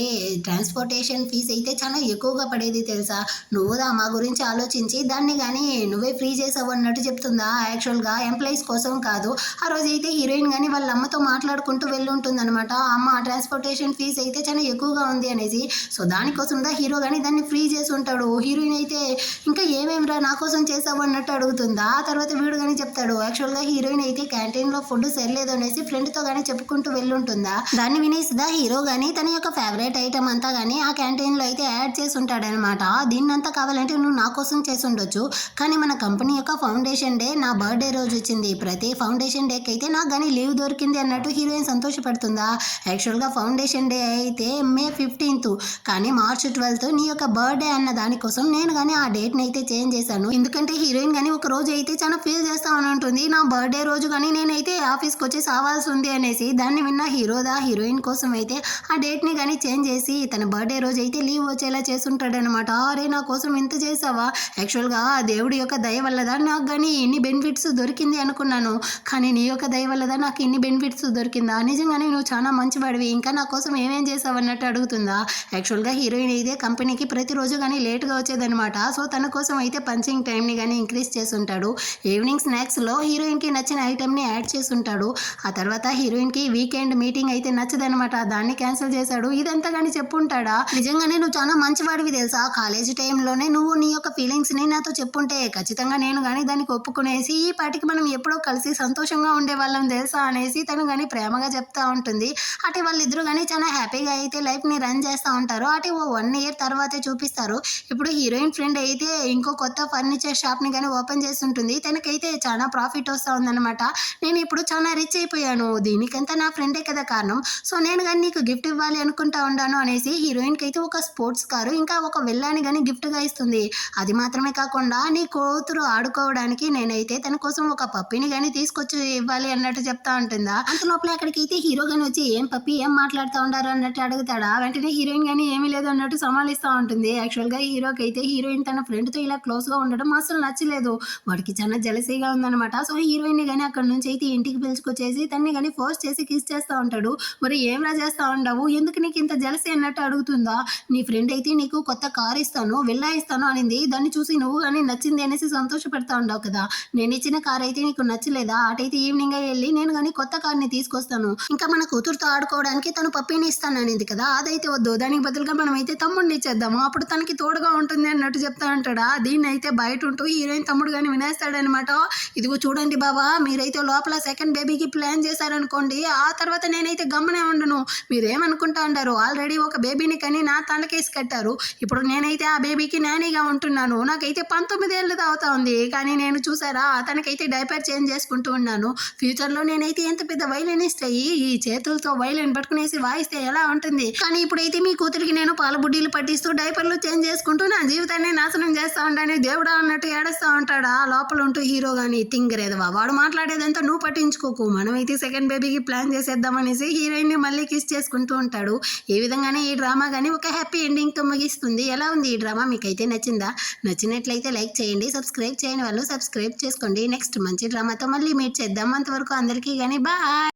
ట్రాన్స్పోర్టేషన్ ఫీజు అయితే చాలా ఎక్కువగా పడేది తెలుసా, నువ్వు మా గురించి ఆలోచించి దాన్ని కానీ నువ్వే ఫ్రీ చేసావు అన్నట్టు చెప్తుందా. యాక్చువల్గా ఎంప్లాయీస్ కోసం కాదు, ఆ రోజు అయితే హీరోయిన్ కానీ వాళ్ళ అమ్మతో మాట్లాడుకుంటూ వెళ్ళుంటుందన్నమాట. అమ్మ ట్రాన్స్పోర్టేషన్ ఫీజు అయితే చాలా ఎక్కువగా ఉంది అనేసి, సో దానికోసం హీరో కానీ దాన్ని ఫ్రీ చేసి ఉంటాడు. హీరోయిన్ అయితే ఇంకా ఏమేమిరా నా కోసం చేసావు అన్నట్టు అడుగుతుందా. ఆ తర్వాత వీడు కానీ చెప్తాడు యాక్చువల్గా హీరోయిన్ అయితే క్యాంటీన్లో ఫుడ్ సరిలేదు అనేసి ఫ్రెండ్తో కానీ చెప్పుకుంటూ వెళ్ళుంటుందా. దాన్ని వినేసిదా హీరో కానీ తన యొక్క ఫేవరెట్ ఐటమ్ అంతా కానీ ఆ క్యాంటీన్లో అయితే యాడ్ చేసి ఉంటాడనమాట. దీన్నంతా కావాలంటే నువ్వు నా కోసం చేసి ఉండొచ్చు, కానీ మన కంపెనీ యొక్క ఫౌండేషన్ డే నా బర్త్డే రోజు వచ్చింది, ప్రతి ఫౌండేషన్ డేకి అయితే నాకు కానీ లీవ్ దొరికింది అన్నట్టు హీరోయిన్ సంతోషపడుతుందా. యాక్చువల్గా ఫౌండేషన్ డే అయితే మే 15th, కానీ మార్చ్ 12th నీ యొక్క బర్త్డే అన్న దానికోసం నేను కానీ ఆ డేట్ని అయితే చేంజ్ చేశాను, ఎందుకంటే హీరోయిన్ కానీ ఒక రోజు అయితే చాలా ఫీల్ చేస్తా ఉంటుంది, నా బర్త్డే రోజు కానీ నేనైతే ఆఫీస్కి వచ్చి సావాల్సి ఉంది అనేసి. దాన్ని విన్న హీరోయిన్ కోసం అయితే ఆ డేట్ని కానీ చేంజ్ చేసి తన బర్త్డే రోజు అయితే లీవ్ వచ్చేలా చేసుంటాడనమాట. అరే నా కోసం ఇంత చేసావా, యాక్చువల్గా ఆ దేవుడి యొక్క దయ వల్లదా నాకు కానీ ఇన్ని బెనిఫిట్స్ దొరికింది అనుకున్నాను, కానీ నీ యొక్క దయ వల్లదా నాకు ఇన్ని బెనిఫిట్స్ దొరికిందా, నిజంగానే నువ్వు చాలా మంచివాడివి, ఇంకా నా కోసం ఏమేం చేసావు అన్నట్టు అడుగుతుందా. యాక్చువల్గా హీరోయిన్ అయితే కంపెనీకి ప్రతిరోజు కానీ లేట్గా వచ్చేదనమాట, సో తన కోసం అయితే పంచింగ్ టైంని కానీ ఇంక్రీజ్ చేసి ఉంటాడు. ఈవినింగ్ స్నాక్స్లో హీరోయిన్కి నచ్చిన ఐటెంని యాడ్ చేసి ఉంటాడు. ఆ తర్వాత హీరోయిన్కి వీకెండ్ మీటింగ్ అయితే నచ్చదనమాట, దాన్ని క్యాన్సిల్ చేశాడు. ఇదంతా కానీ చెప్పుంటాడా. నిజంగానే నువ్వు చాలా మంచివాడివి తెలుసా, కాలేజీ టైంలోనే నువ్వు నీ యొక్క ఫీలింగ్స్ని నాతో చెప్పుంటే ఖచ్చితంగా నేను కానీ దానికి ఒప్పుకునేసి ఈ పాటికి మనం ఎప్పుడో కలిసి సంతోషంగా ఉండేవాళ్ళం తెలుసా అనేసి తను కానీ ప్రేమగా చెప్తా ఉంటుంది. అంటే వాళ్ళిద్దరూ కానీ చాలా హ్యాపీ హ్యాపీగా అయితే లైఫ్ని రన్ చేస్తూ ఉంటారు. అటు ఓ 1 ఇయర్ తర్వాతే చూపిస్తారు. ఇప్పుడు హీరోయిన్ ఫ్రెండ్ అయితే ఇంకో కొత్త ఫర్నిచర్ షాప్ని కానీ ఓపెన్ చేస్తుంటుంది. తనకైతే చాలా ప్రాఫిట్ వస్తూ ఉందన్నమాట. నేను ఇప్పుడు చాలా రిచ్ అయిపోయాను, దీనికంతా నా ఫ్రెండే కదా కారణం. సో నేను కానీ నీకు గిఫ్ట్ ఇవ్వాలి అనుకుంటా ఉన్నాను అనేసి హీరోయిన్కి అయితే ఒక స్పోర్ట్స్ కారు ఇంకా ఒక వెళ్ళాని కానీ గిఫ్ట్గా ఇస్తుంది. అది మాత్రమే కాకుండా నీ కూతురు ఆడుకోవడానికి నేనైతే తన కోసం ఒక పప్పిని కానీ తీసుకొచ్చి ఇవ్వాలి అన్నట్టు చెప్తా ఉంటుందా. అంత లోపల అక్కడికైతే హీరో గాని వచ్చి ఏం పప్పి ఏం మాట్లాడుతూ ఉండారు అన్నట్టు అడుగుతాడా. వెంటనే హీరోయిన్ కానీ ఏమీ లేదు అన్నట్టు సమాలిస్తూ ఉంటుంది. యాక్చువల్గా హీరోకి అయితే హీరోయిన్ తన ఫ్రెండ్తో ఇలా క్లోజ్గా ఉండడం అసలు నచ్చలేదు. వాడికి చాలా జలసీగా ఉందన్నమాట. సో హీరోయిన్ కానీ అక్కడ నుంచి అయితే ఇంటికి పిలుచుకొచ్చేసి తన్ని కానీ ఫోర్స్ చేసి కిస్ చేస్తూ ఉంటాడు. మరి ఏమరా చేస్తూ ఉండవు, ఎందుకు నీకు ఇంత జలసీ అన్నట్టు అడుగుతుందా. నీ ఫ్రెండ్ అయితే నీకు కొత్త కార్ ఇస్తాను వెళ్ళా ఇస్తాను అనింది, దాన్ని చూసి నువ్వు కానీ నచ్చింది అనేసి సంతోషపెడతా ఉండవు కదా. నేను ఇచ్చిన కార్ అయితే నీకు నచ్చలేదా, అటైతే ఈవినింగ్ వెళ్ళి నేను కానీ కొత్త కార్ని తీసుకొస్తాను. ఇంకా మన కూతురుతో ఆడుకోవడానికి తను పప్పిని ఇస్తాను అనేది కదా, అదైతే వద్దు, దానికి బదులుగా మనం అయితే తమ్ముడిని ఇచ్చేద్దాము, అప్పుడు తనకి తోడుగా ఉంటుంది అన్నట్టు చెప్తా ఉంటాడా. దీన్ని అయితే బయట ఉంటూ హీరోయిన్ తమ్ముడు కానీ వినేస్తాడనమాట. ఇదిగో చూడండి బాబా, మీరైతే లోపల సెకండ్ బేబీకి ప్లాన్ చేశారనుకోండి, ఆ తర్వాత నేనైతే గమ్మనే ఉండను. మీరేమనుకుంటా ఉంటారు, ఆల్రెడీ ఒక బేబీని కానీ నా తలకేసి కట్టారు. ఇప్పుడు నేనైతే ఆ బేబీకి నానీగా ఉంటున్నాను. నాకైతే 19 ఏళ్ళు అవుతా ఉంది, కానీ నేను చూసారా తనకైతే డైపర్ చేంజ్ చేసుకుంటూ ఉన్నాను. ఫ్యూచర్లో నేనైతే ఎంత పెద్ద వైలినిస్ట్ అయ్యి ఈ చేతులతో వైలిన్ పట్టుకునేసి వాయిస్తే ఎలా ఉంటుంది. కానీ ఇప్పుడైతే మీ కూతురికి నేను పాల బుడ్డీలు పట్టిస్తూ డైపర్లు చేంజ్ చేసుకుంటూ నా జీవితాన్ని నాశనం చేస్తా ఉంటాను దేవుడా అన్నట్టు ఏడుస్తూ ఉంటాడా లోపల ఉంటూ హీరో కానీ. తింగరేదవా, వాడు మాట్లాడేదంతా నువ్వు పట్టించుకోకు, మనమైతే సెకండ్ బేబీకి ప్లాన్ చేసేద్దామనేసి హీరోయిన్ని మళ్ళీ కిస్ చేసుకుంటూ ఉంటాడు. ఈ విధంగానే ఈ డ్రామా కానీ ఒక హ్యాపీ ఎండింగ్తో ముగిస్తుంది. ఎలా ఉంది ఈ డ్రామా, మీకైతే నచ్చిందా? నచ్చినట్లయితే లైక్ చేయండి, సబ్స్క్రైబ్ చేయని వాళ్ళు సబ్స్క్రైబ్ చేసుకోండి. నెక్స్ట్ మంచి డ్రామాతో మళ్ళీ మీట్ చేద్దాం. అంతవరకు అందరికీ కానీ బాయ్.